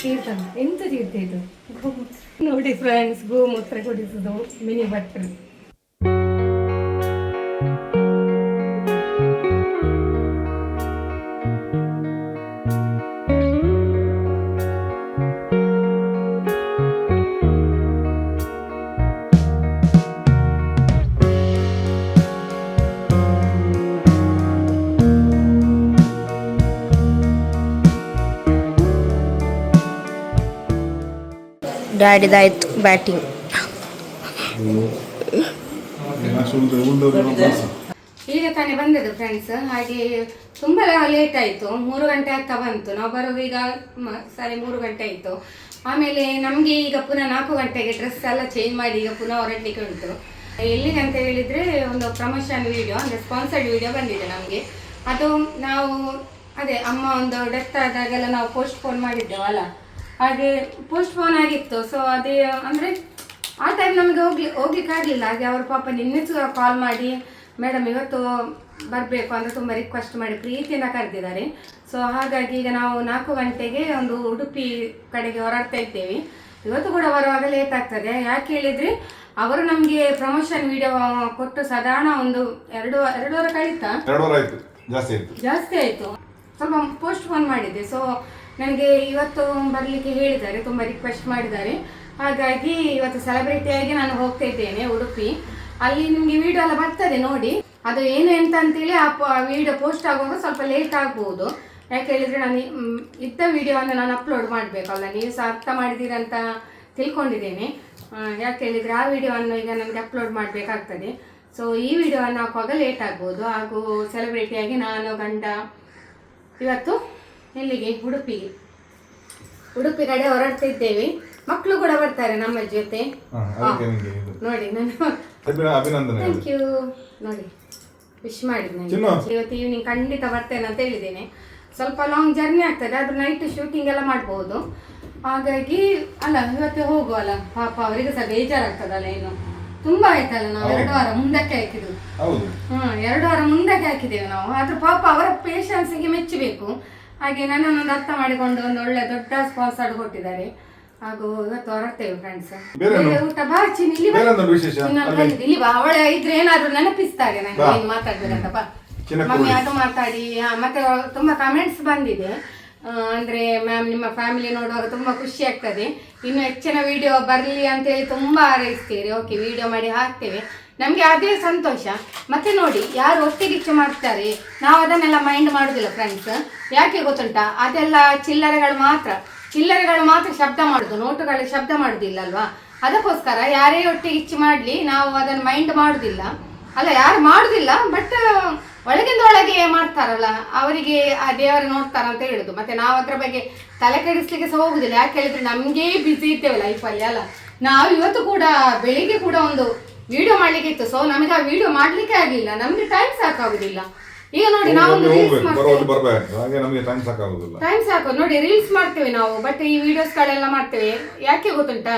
ಇವರು ಎಂತ ತೀರ್ಥ ಇದು? ನೋಡಿ ಫ್ರೆಂಡ್ಸ್, ಗೋಮೂತ್ರ ಕುಡಿಸುದು, ಮಿನಿ ಬಟ್ರು. ಡ್ಯಾಡಿದಾಯ್ತು ಬ್ಯಾಟಿಂಗ್. ಈಗ ತಾನೇ ಬಂದದ್ದು ಫ್ರೆಂಡ್ಸ್. ಹಾಗೆ ತುಂಬ ಲೇಟ್ ಆಯಿತು, 3 ಗಂಟೆ ಆಗ್ತಾ ಬಂತು. ನಾವು ಬರೋದು ಈಗ 3 ಗಂಟೆ ಆಯಿತು. ಆಮೇಲೆ ನಮಗೆ ಈಗ ಪುನಃ 4 ಗಂಟೆಗೆ ಡ್ರೆಸ್ ಎಲ್ಲ ಚೇಂಜ್ ಮಾಡಿ ಈಗ ಪುನಃ ಹೊರಡಲಿಕ್ಕೆ ಉಂಟು. ಎಲ್ಲಿಗೆ ಅಂತ ಹೇಳಿದರೆ, ಒಂದು ಪ್ರಮೋಷನ್ ವಿಡಿಯೋ, ಅಂದರೆ ಸ್ಪಾನ್ಸರ್ಡ್ ವಿಡಿಯೋ ಬಂದಿದೆ ನಮಗೆ. ಅದು ನಾವು ಅದೇ ಅಮ್ಮ ಒಂದು ಡೆತ್ ಆದಾಗೆಲ್ಲ ನಾವು ಪೋಸ್ಟ್ಪೋನ್ ಮಾಡಿದ್ದೇವಲ್ಲ, ಹಾಗೆ ಪೋಸ್ಟ್ಪೋನ್ ಆಗಿತ್ತು. ಸೊ ಅದೇ ಅಂದರೆ ಆ ಟೈಮ್ ನಮಗೆ ಹೋಗ್ಲಿಕ್ಕೆ ಆಗಲಿಲ್ಲ. ಹಾಗೆ ಅವರು ಪಾಪ ನಿನ್ನೆ ಕಾಲ್ ಮಾಡಿ, ಮೇಡಮ್ ಇವತ್ತು ಬರಬೇಕು ಅಂತ ತುಂಬ ರಿಕ್ವೆಸ್ಟ್ ಮಾಡಿ ಪ್ರೀತಿಯಿಂದ ಕರೆದಿದ್ದಾರೆ. ಸೊ ಹಾಗಾಗಿ ಈಗ ನಾವು 4 ಗಂಟೆಗೆ ಒಂದು ಉಡುಪಿ ಕಡೆಗೆ ಹೊರಡ್ತಾ ಇದ್ದೇವೆ. ಇವತ್ತು ಕೂಡ ಬರುವಾಗ ಲೇಟ್ ಆಗ್ತದೆ. ಯಾಕೆ ಹೇಳಿದರೆ, ಅವರು ನಮಗೆ ಪ್ರಮೋಷನ್ ವಿಡಿಯೋ ಕೊಟ್ಟು ಸಾಧಾರಣ ಒಂದು 2 ವಾರ ಕಳೀತಾ, ಜಾಸ್ತಿ ಆಯಿತು. ಸ್ವಲ್ಪ ಪೋಸ್ಟ್ಪೋನ್ ಮಾಡಿದ್ದೆ. ಸೊ ನನಗೆ ಇವತ್ತು ಬರಲಿಕ್ಕೆ ಹೇಳಿದ್ದಾರೆ, ತುಂಬ ರಿಕ್ವೆಸ್ಟ್ ಮಾಡಿದ್ದಾರೆ. ಹಾಗಾಗಿ ಇವತ್ತು ಸೆಲೆಬ್ರಿಟಿಯಾಗಿ ನಾನು ಹೋಗ್ತಾ ಇದ್ದೇನೆ ಉಡುಪಿ. ಅಲ್ಲಿ ನಿಮಗೆ ವಿಡಿಯೋ ಎಲ್ಲ ಬರ್ತದೆ ನೋಡಿ. ಅದು ಏನು ಎಂತ ಅಂತೇಳಿ ಆ ವಿಡಿಯೋ ಪೋಸ್ಟ್ ಆಗುವಾಗ ಸ್ವಲ್ಪ ಲೇಟ್ ಆಗ್ಬೋದು. ಯಾಕೆ ಹೇಳಿದರೆ, ನಾನು ಇದ್ದ ವಿಡಿಯೋವನ್ನು ನಾನು ಅಪ್ಲೋಡ್ ಮಾಡಬೇಕಲ್ಲ, ನೀವು ಸಹ ಅರ್ಥ ಮಾಡಿದ್ದೀರಂತ ತಿಳ್ಕೊಂಡಿದ್ದೇನೆ. ಯಾಕೆ ಹೇಳಿದರೆ, ಆ ವಿಡಿಯೋವನ್ನು ಈಗ ನನಗೆ ಅಪ್ಲೋಡ್ ಮಾಡಬೇಕಾಗ್ತದೆ. ಸೊ ಈ ವಿಡಿಯೋವನ್ನು ಹಾಕುವಾಗ ಲೇಟ್ ಆಗ್ಬೋದು. ಹಾಗೂ ಸೆಲೆಬ್ರಿಟಿಯಾಗಿ ನಾನು ಗಂಡ ಇವತ್ತು ಎಲ್ಲಿಗೆ, ಉಡುಪಿ ಕಡೆ ಹೊರಡ್ತಿದ್ದೇವೆ. ಮಕ್ಕಳು ಕೂಡ ಬರ್ತಾರೆ ನಮ್ಮ ಜೊತೆ. ನೋಡಿ ನಾನು ಥ್ಯಾಂಕ್ ಯು ನೋಡಿ ವಿಶ್ ಮಾಡಿದ್ದೆ. ಇವತ್ತು ಈವ್ನಿಂಗ್ ಖಂಡಿತ ಬರ್ತೇನೆ ಅಂತ ಹೇಳಿದ್ದೇನೆ. ಸ್ವಲ್ಪ ಲಾಂಗ್ ಜರ್ನಿ ಆಗ್ತದೆ, ಆದ್ರೆ ನೈಟ್ ಶೂಟಿಂಗ್ ಎಲ್ಲ ಮಾಡ್ಬೋದು. ಹಾಗಾಗಿ ಅಲ್ಲ ಇವತ್ತು ಹೋಗುವಲ್ಲ, ಪಾಪ ಅವರಿಗೆ ಸಹ ಬೇಜಾರಾಗ್ತದಲ್ಲ. ಇನ್ನು ತುಂಬಾ ಆಯ್ತಲ್ಲ, ನಾವು 2 ವಾರ ಮುಂದಕ್ಕೆ ಹಾಕಿದ್ವಿ. 2 ವಾರ ಮುಂದಕ್ಕೆ ಹಾಕಿದ್ದೇವೆ ನಾವು. ಆದ್ರೂ ಪಾಪ ಅವರ ಪೇಷನ್ಸ್ಗೆ ಮೆಚ್ಚಬೇಕು. ಹಾಗೆ ನನ್ನನ್ನೊಂದು ಅರ್ಥ ಮಾಡಿಕೊಂಡು ಒಂದು ಒಳ್ಳೆ ದೊಡ್ಡ ಸ್ಪಾನ್ಸರ್ ಕೊಟ್ಟಿದ್ದಾರೆ. ಹಾಗೂ ಇವತ್ತು ಹೊರಡ್ತೇವೆ ಫ್ರೆಂಡ್ಸ್. ಊಟ ಬಾ ಚಿನ್ನಿ, ಇಲ್ಲಿ ಬಾ. ಅವಳ ಇದ್ರೆ ಏನಾದ್ರು ನೆನಪಿಸ್ತಾರೆ ನಂಗೆ ಏನು ಮಾತಾಡ್ಬೇಕಂತ. ಬಾ ಮಮ್ಮಿ ಅದು ಮಾತಾಡಿ. ಮತ್ತೆ ತುಂಬಾ ಕಮೆಂಟ್ಸ್ ಬಂದಿದೆ, ಅಂದ್ರೆ ಮ್ಯಾಮ್ ನಿಮ್ಮ ಫ್ಯಾಮಿಲಿ ನೋಡುವಾಗ ತುಂಬಾ ಖುಷಿ ಆಗ್ತದೆ, ಇನ್ನು ಹೆಚ್ಚಿನ ವಿಡಿಯೋ ಬರಲಿ ಅಂತೇಳಿ ತುಂಬಾ ಹಾರೈಸ್ತೀರಿ. ಓಕೆ, ವಿಡಿಯೋ ಮಾಡಿ ಹಾಕ್ತೇವೆ, ನಮಗೆ ಅದೇ ಸಂತೋಷ. ಮತ್ತೆ ನೋಡಿ, ಯಾರು ಒಟ್ಟಿಗೆ ಮಾಡ್ತಾರೆ, ನಾವು ಅದನ್ನೆಲ್ಲ ಮೈಂಡ್ ಮಾಡೋದಿಲ್ಲ ಫ್ರೆಂಡ್ಸ್. ಯಾಕೆ ಗೊತ್ತುಂಟಾ, ಅದೆಲ್ಲ ಚಿಲ್ಲರೆಗಳು ಮಾತ್ರ ಶಬ್ದ ಮಾಡುದು, ನೋಟುಗಳು ಶಬ್ದ ಮಾಡುದಿಲ್ಲ ಅಲ್ವಾ. ಅದಕ್ಕೋಸ್ಕರ ಯಾರೇ ಒಟ್ಟಿಗೆ ಮಾಡಲಿ ನಾವು ಅದನ್ನು ಮೈಂಡ್ ಮಾಡುದಿಲ್ಲ. ಅಲ್ಲ, ಯಾರು ಮಾಡುದಿಲ್ಲ, ಬಟ್ ಒಳಗಿಂದ ಒಳಗೆ ಮಾಡ್ತಾರಲ್ಲ, ಅವರಿಗೆ ಆ ದೇವರು ನೋಡ್ತಾರ ಅಂತ ಹೇಳುದು. ಮತ್ತೆ ನಾವು ಅದ್ರ ಬಗ್ಗೆ ತಲೆ ಕೆಡಿಸ್ಲಿಕ್ಕೆ ಸಹ ಹೋಗುದಿಲ್ಲ. ಯಾಕೆ ಹೇಳಿದ್ರೆ ನಮ್ಗೆ ಬಿಸಿ ಇರ್ತೇವೆ ಲೈಫಲ್ಲಿ ಅಲ್ಲ. ನಾವು ಇವತ್ತು ಕೂಡ ಬೆಳಿಗ್ಗೆ ಕೂಡ ಒಂದು ವಿಡಿಯೋ ಮಾಡ್ಲಿಕ್ಕೆ ಇತ್ತು. ಸೊ ನಮಗೆ ಆ ವಿಡಿಯೋ ಮಾಡ್ಲಿಕ್ಕೆ ಆಗ್ಲಿಲ್ಲ, ನಮ್ಗೆ ಟೈಮ್ ಸಾಕಾಗುದಿಲ್ಲ. ಈಗ ನೋಡಿ, ನಾವೊಂದು ರೀಲ್ಸ್ ಟೈಮ್ ಸಾಕು ನೋಡಿ, ರೀಲ್ಸ್ ಮಾಡ್ತೇವೆ ನಾವು, ಬಟ್ ಈ ವಿಡಿಯೋಸ್ಗಳೆಲ್ಲ ಮಾಡ್ತೇವೆ. ಯಾಕೆ ಗೊತ್ತುಂಟಾ,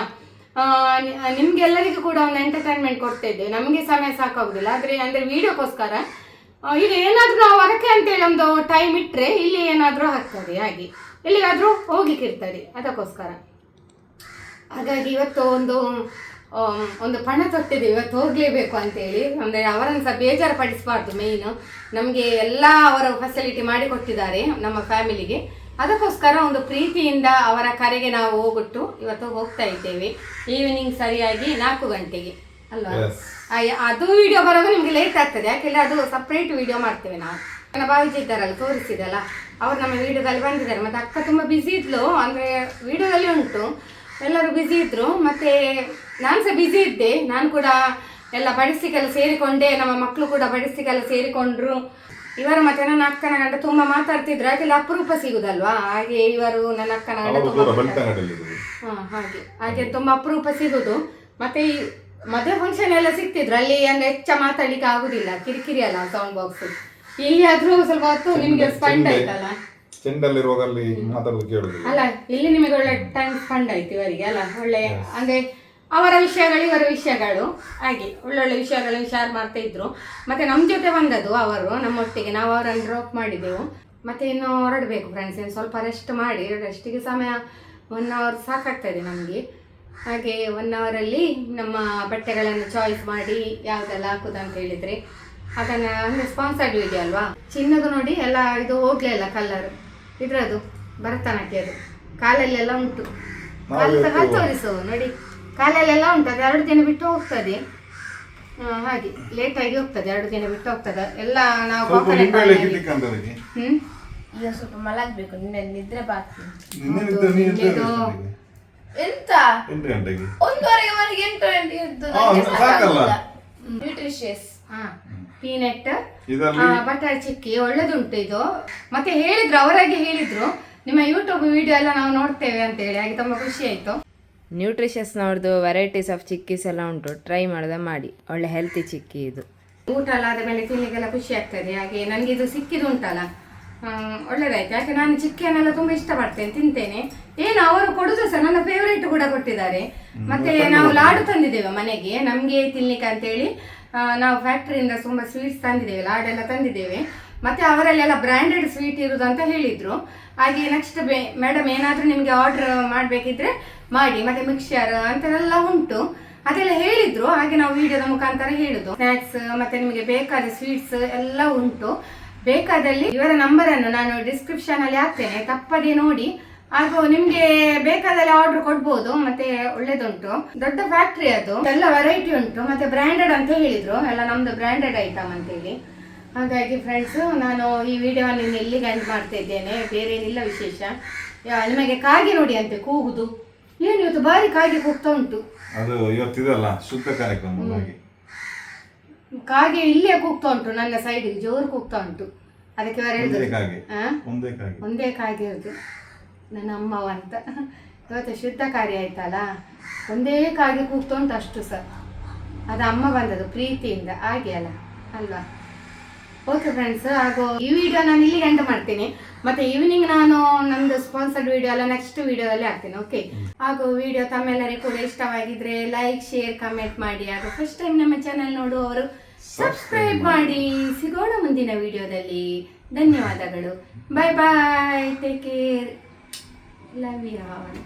ನಿಮ್ಗೆಲ್ಲರಿಗೂ ಕೂಡ ಒಂದು ಎಂಟರ್ಟೈನ್ಮೆಂಟ್ ಕೊಡ್ತಾ ಇದ್ದೇವೆ, ನಮಗೆ ಸಮಯ ಸಾಕಾಗುದಿಲ್ಲ. ಅಂದ್ರೆ ವಿಡಿಯೋಕ್ಕೋಸ್ಕರ ಈಗ ಏನಾದ್ರೂ ನಾವು ಅದಕ್ಕೆ ಅಂತೇಳಿ ಒಂದು ಟೈಮ್ ಇಟ್ಟರೆ ಇಲ್ಲಿ ಏನಾದರೂ ಆಗ್ತದೆ, ಹಾಗೆ ಎಲ್ಲಿಗಾದ್ರೂ ಹೋಗ್ಲಿಕ್ಕೆ ಇರ್ತದೆ, ಅದಕ್ಕೋಸ್ಕರ. ಹಾಗಾಗಿ ಇವತ್ತು ಒಂದು ಒಂದು ಪಣ ತೊಟ್ಟಿದ್ದೀವಿ, ಇವತ್ತು ಹೋಗಲೇಬೇಕು ಅಂತೇಳಿ. ಅಂದರೆ ಅವರನ್ನು ಸಹ ಬೇಜಾರು ಪಡಿಸಬಾರ್ದು. ಮೇಯ್ನು ನಮಗೆ ಎಲ್ಲ ಅವರ ಫೆಸಿಲಿಟಿ ಮಾಡಿಕೊಟ್ಟಿದ್ದಾರೆ ನಮ್ಮ ಫ್ಯಾಮಿಲಿಗೆ. ಅದಕ್ಕೋಸ್ಕರ ಒಂದು ಪ್ರೀತಿಯಿಂದ ಅವರ ಕರೆಗೆ ನಾವು ಇವತ್ತು ಹೋಗ್ತಾ ಇದ್ದೇವೆ. ಈವ್ನಿಂಗ್ ಸರಿಯಾಗಿ 4 ಗಂಟೆಗೆ ಅಲ್ವಾ? ಅದು ವಿಡಿಯೋ ಬರೋದು ನಿಮಗೆ ಲೇಟ್ ಆಗ್ತದೆ, ಯಾಕೆಂದರೆ ಅದು ಸಪ್ರೇಟ್ ವಿಡಿಯೋ ಮಾಡ್ತೇವೆ ನಾವು. ನನ್ನ ಬಾವಿಜಿ ಇದ್ದಾರಲ್ಲ, ತೋರಿಸಿದಲ್ಲ, ಅವರು ನಮ್ಮ ವಿಡಿಯೋದಲ್ಲಿ ಬಂದಿದ್ದಾರೆ. ಮತ್ತು ಅಕ್ಕ ತುಂಬ ಬ್ಯುಸಿ ಇದ್ಲು, ಅಂದರೆ ವಿಡಿಯೋದಲ್ಲಿ ಉಂಟು, ಎಲ್ಲರೂ ಬ್ಯುಸಿ ಇದ್ದರು. ಮತ್ತು ನಾನು ಸಹ ಬ್ಯುಸಿ ಇದ್ದೆ. ನಾನು ಕೂಡ ಎಲ್ಲ ಬಡಿಸಿಗೆಲ್ಲ ಸೇರಿಕೊಂಡೆ, ನಮ್ಮ ಮಕ್ಕಳು ಕೂಡ ಬಡಿಸಿಗೆಲ್ಲ ಸೇರಿಕೊಂಡ್ರು. ಇವರು ಮತ್ತು ನನ್ನ ಅಕ್ಕನ ಗಂಡ ತುಂಬ ಮಾತಾಡ್ತಿದ್ರು, ಯಾಕೆಲ್ಲ ಅಪರೂಪ ಸಿಗುದಲ್ವಾ, ಹಾಗೆ ಇವರು ನನ್ನ ಅಕ್ಕನ ಗಂಡ ಹಾಗೆ ತುಂಬ ಅಪರೂಪ ಸಿಗುದು. ಮತ್ತು ಈ ಮದುವೆ ಫಂಕ್ಷನ್ ಎಲ್ಲ ಸಿಗ್ತಿದ್ರು ಅಲ್ಲಿ, ಅಂದರೆ ಹೆಚ್ಚ ಮಾತಾಡ್ಲಿಕ್ಕೆ ಆಗುದಿಲ್ಲ, ಕಿರಿಕಿರಿ ಅಲ್ಲ ಸೌಂಡ್ ಬಾಕ್ಸ್. ಇಲ್ಲಿ ಆದ್ರೂ ಸ್ವಲ್ಪ ಹೊತ್ತು ನಿಮಗೆ ಸ್ಪೆಂಡ್ ಆಯ್ತಲ್ಲ, ಅಲ್ಲ ಇಲ್ಲಿ ನಿಮಗೆ ಒಳ್ಳೆ ಟೈಮ್ ಸ್ಪೆಂಡ್ ಆಯ್ತು ಇವರಿಗೆ ಅಲ್ಲ. ಒಳ್ಳೆ ಅಂದರೆ ಅವರ ವಿಷಯಗಳು ಇವರ ವಿಷಯಗಳು ಹಾಗೆ ಒಳ್ಳೊಳ್ಳೆ ವಿಷಯಗಳನ್ನು ಶೇರ್ ಮಾಡ್ತಾ ಇದ್ರು. ಮತ್ತು ನಮ್ಮ ಜೊತೆ ಬಂದದ್ದು ಅವರು, ನಮ್ಮೊಟ್ಟಿಗೆ ನಾವು ಅವರನ್ನು ಡ್ರಾಪ್ ಮಾಡಿದೆವು. ಮತ್ತು ಇನ್ನು ಹೊರಡಬೇಕು ಫ್ರೆಂಡ್ಸ್, ಇನ್ನು ಸ್ವಲ್ಪ ರೆಸ್ಟ್ ಮಾಡಿ, ರೆಸ್ಟಿಗೆ ಸಮಯ 1 ಅವರ್ ಸಾಕಾಗ್ತದೆ ನಮಗೆ. ಹಾಗೆ 1 ಅವರಲ್ಲಿ ನಮ್ಮ ಬಟ್ಟೆಗಳನ್ನು ಚಾಯ್ಸ್ ಮಾಡಿ ಯಾವುದೆಲ್ಲ ಹಾಕೋದು ಅಂತ ಹೇಳಿದರೆ ಅದನ್ನು, ಅಂದರೆ ಸ್ಪಾನ್ಸರ್ಡ್ ವಿಡಿಯೋ ಅಲ್ವಾ. ಚಿನ್ನದು ನೋಡಿ ಎಲ್ಲ ಇದು ಹೋಗಲಿಲ್ಲ ಕಲರ್, ಇದರದು ಭರತನಾಟ್ಯದು ಕಾಲಲ್ಲೆಲ್ಲ ಉಂಟು. ಕಾಲು ತೋರಿಸು ನೋಡಿ, ಕಾಲಲ್ಲೆಲ್ಲ ಉಂಟು. ಅದು 2 ದಿನ ಬಿಟ್ಟು ಹೋಗ್ತದೆ, ಹಾಗೆ ಲೇಟಾಗಿ ಹೋಗ್ತದೆ, 2 ದಿನ ಬಿಟ್ಟು ಹೋಗ್ತದೆ ಎಲ್ಲ. ನಾವು ಈಗ ಸ್ವಲ್ಪ ಮಲಗಬೇಕು, ನಿದ್ರೆ ಬಾಕಿ. ಎಂತ 1:30 ಮನೆಗೆ 8 ಗಂಟೆ ಎದ್ದು ನ್ಯೂಟ್ರಿಷಿಯಸ್ ಪೀನಟ್ ಬಟರ್ ಚಿಕ್ಕಿ ಒಳ್ಳೇದುಂಟು ಇದು. ಮತ್ತೆ ಹೇಳಿದ್ರು, ಅವರಾಗೆ ಹೇಳಿದ್ರು ನಿಮ್ಮ ಯೂಟ್ಯೂಬ್ ವಿಡಿಯೋ ಎಲ್ಲ ನಾವು ನೋಡ್ತೇವೆ ಅಂತ ಹೇಳಿ, ಹಾಗೆ ತುಂಬ ಖುಷಿ ಆಯ್ತು. ನ್ಯೂಟ್ರಿಷಸ್ನವ್ರದ್ದು ವೆರೈಟೀಸ್ ಆಫ್ ಚಿಕ್ಕೀಸ್ ಎಲ್ಲ ಉಂಟು, ಟ್ರೈ ಮಾಡಿದ ಮಾಡಿ, ಒಳ್ಳೆ ಹೆಲ್ತಿ ಚಿಕ್ಕಿ ಇದು. ಊಟ ಎಲ್ಲ ಆದ ಮೇಲೆ ತಿನ್ಲಿಕ್ಕೆಲ್ಲ ಖುಷಿ ಆಗ್ತದೆ. ಹಾಗೆ ನನಗೆ ಇದು ಸಿಕ್ಕಿದ್ದು ಉಂಟಲ್ಲ ಒಳ್ಳೇದಾಯ್ತು, ಯಾಕೆ ನಾನು ಚಿಕ್ಕನ್ನೆಲ್ಲ ತುಂಬ ಇಷ್ಟಪಡ್ತೇನೆ, ತಿಂತೇನೆ. ಏನು ಅವರು ಕೊಡುದು ಸಹ ನನ್ನ ಫೇವ್ರೇಟ್ ಕೂಡ ಕೊಟ್ಟಿದ್ದಾರೆ. ಮತ್ತೆ ನಾವು ಲಾಡು ತಂದಿದ್ದೇವೆ ಮನೆಗೆ ನಮಗೆ ತಿನ್ಲಿಕ್ಕೆ ಅಂತೇಳಿ. ನಾವು ಫ್ಯಾಕ್ಟ್ರಿಯಿಂದ ತುಂಬ ಸ್ವೀಟ್ಸ್ ತಂದಿದ್ದೇವೆ, ಲಾಡೆಲ್ಲ ತಂದಿದ್ದೇವೆ. ಮತ್ತು ಅವರಲ್ಲೆಲ್ಲ ಬ್ರ್ಯಾಂಡೆಡ್ ಸ್ವೀಟ್ ಇರುವುದು ಅಂತ ಹೇಳಿದರು. ಹಾಗೆ ನೆಕ್ಸ್ಟ್ ಮೇಡಮ್ ಏನಾದರೂ ನಿಮಗೆ ಆರ್ಡ್ರ್ ಮಾಡಬೇಕಿದ್ರೆ ಮಾಡಿ, ಮತ್ತು ಮಿಕ್ಸ್ಚರ್ ಅಂತೆಲ್ಲ ಉಂಟು ಅದೆಲ್ಲ ಹೇಳಿದರು. ಹಾಗೆ ನಾವು ವಿಡಿಯೋದ ಮುಖಾಂತರ ಹೇಳುದು. ಸ್ನ್ಯಾಕ್ಸ್ ಮತ್ತು ನಿಮಗೆ ಬೇಕಾದ ಸ್ವೀಟ್ಸ್ ಎಲ್ಲ ಉಂಟು. ಬೇಕಾದಲ್ಲಿ ಇವರ ನಂಬರನ್ನು ನಾನು ಡಿಸ್ಕ್ರಿಪ್ಷನಲ್ಲಿ ಹಾಕ್ತೇನೆ, ತಪ್ಪದೇ ನೋಡಿ. ಹಾಗೂ ನಿಮಗೆ ಬೇಕಾದಲ್ಲಿ ಆರ್ಡರ್ ಕೊಡ್ಬೋದು. ಮತ್ತೆ ಒಳ್ಳೇದುಂಟು, ದೊಡ್ಡ ಫ್ಯಾಕ್ಟ್ರಿ ಅದು, ಎಲ್ಲ ವೆರೈಟಿ ಉಂಟು. ಮತ್ತೆ ಬ್ರ್ಯಾಂಡೆಡ್ ಅಂತ ಹೇಳಿದ್ರು, ಎಲ್ಲ ನಮ್ದು ಬ್ರ್ಯಾಂಡೆಡ್ ಐಟಮ್ ಅಂತೇಳಿ. ಹಾಗಾಗಿ ಫ್ರೆಂಡ್ಸ್, ನಾನು ಈ ವಿಡಿಯೋವನ್ನು ಇನ್ನು ಎಲ್ಲಿಗೆ ಎಂಡ್ ಮಾಡ್ತಾ ಇದ್ದೇನೆ, ಬೇರೆ ಏನಿಲ್ಲ ವಿಶೇಷ. ನಿಮಗೆ ಕಾಗೆ ನೋಡಿ ಅಂತೆ ಕೂಗುದು, ಏನು ಇವತ್ತು ಭಾರಿ ಕಾಗೆ ಕೂಗ್ತಾ ಉಂಟು. ಅದು ಇವತ್ತಿದಲ್ಲ ಶುದ್ಧ ಕಾರ್ಯಕ್ರಮ, ಕಾಗೆ ಇಲ್ಲೇ ಕೂಗ್ತಾ ಉಂಟು, ನನ್ನ ಸೈಡಿಗೆ ಜೋರು ಕೂಗ್ತಾ ಉಂಟು. ಅದಕ್ಕೆ ಒಂದೇ ಕಾಗೆ ಇರುದು ನನ್ನ ಅಮ್ಮವ ಅಂತ. ಇವತ್ತು ಶುದ್ಧ ಕಾರ್ಯ ಆಯ್ತಲ್ಲ, ಒಂದೇ ಕಾಗೆ ಕೂಗ್ತಾ ಉಂಟು ಅಷ್ಟು ಸಹ. ಅದು ಅಮ್ಮ ಬಂದದ್ದು ಪ್ರೀತಿಯಿಂದ, ಹಾಗೆ ಅಲ್ವಾ. ಓಕೆ ಫ್ರೆಂಡ್ಸ್, ಹಾಗೂ ಈ ವಿಡಿಯೋ ನಾನು ಇಲ್ಲಿಗೆ ಎಂಡ್ ಮಾಡ್ತೀನಿ. ಮತ್ತೆ ಈವ್ನಿಂಗ್ ನಾನು ನಮ್ಮದು ಸ್ಪಾನ್ಸರ್ಡ್ ವಿಡಿಯೋ ಎಲ್ಲ ನೆಕ್ಸ್ಟ್ ವಿಡಿಯೋದಲ್ಲಿ ಹಾಕ್ತೀನಿ. ಓಕೆ, ಹಾಗೂ ವಿಡಿಯೋ ತಮ್ಮೆಲ್ಲರಿಗೂ ಕೂಡ ಇಷ್ಟವಾಗಿದ್ರೆ ಲೈಕ್, ಶೇರ್, ಕಮೆಂಟ್ ಮಾಡಿ. ಹಾಗೂ ಫಸ್ಟ್ ಟೈಮ್ ನಮ್ಮ ಚಾನೆಲ್ ನೋಡುವವರು ಸಬ್ಸ್ಕ್ರೈಬ್ ಮಾಡಿ. ಸಿಗೋಣ ಮುಂದಿನ ವಿಡಿಯೋದಲ್ಲಿ. ಧನ್ಯವಾದಗಳು. Bye bye, take care, love you all.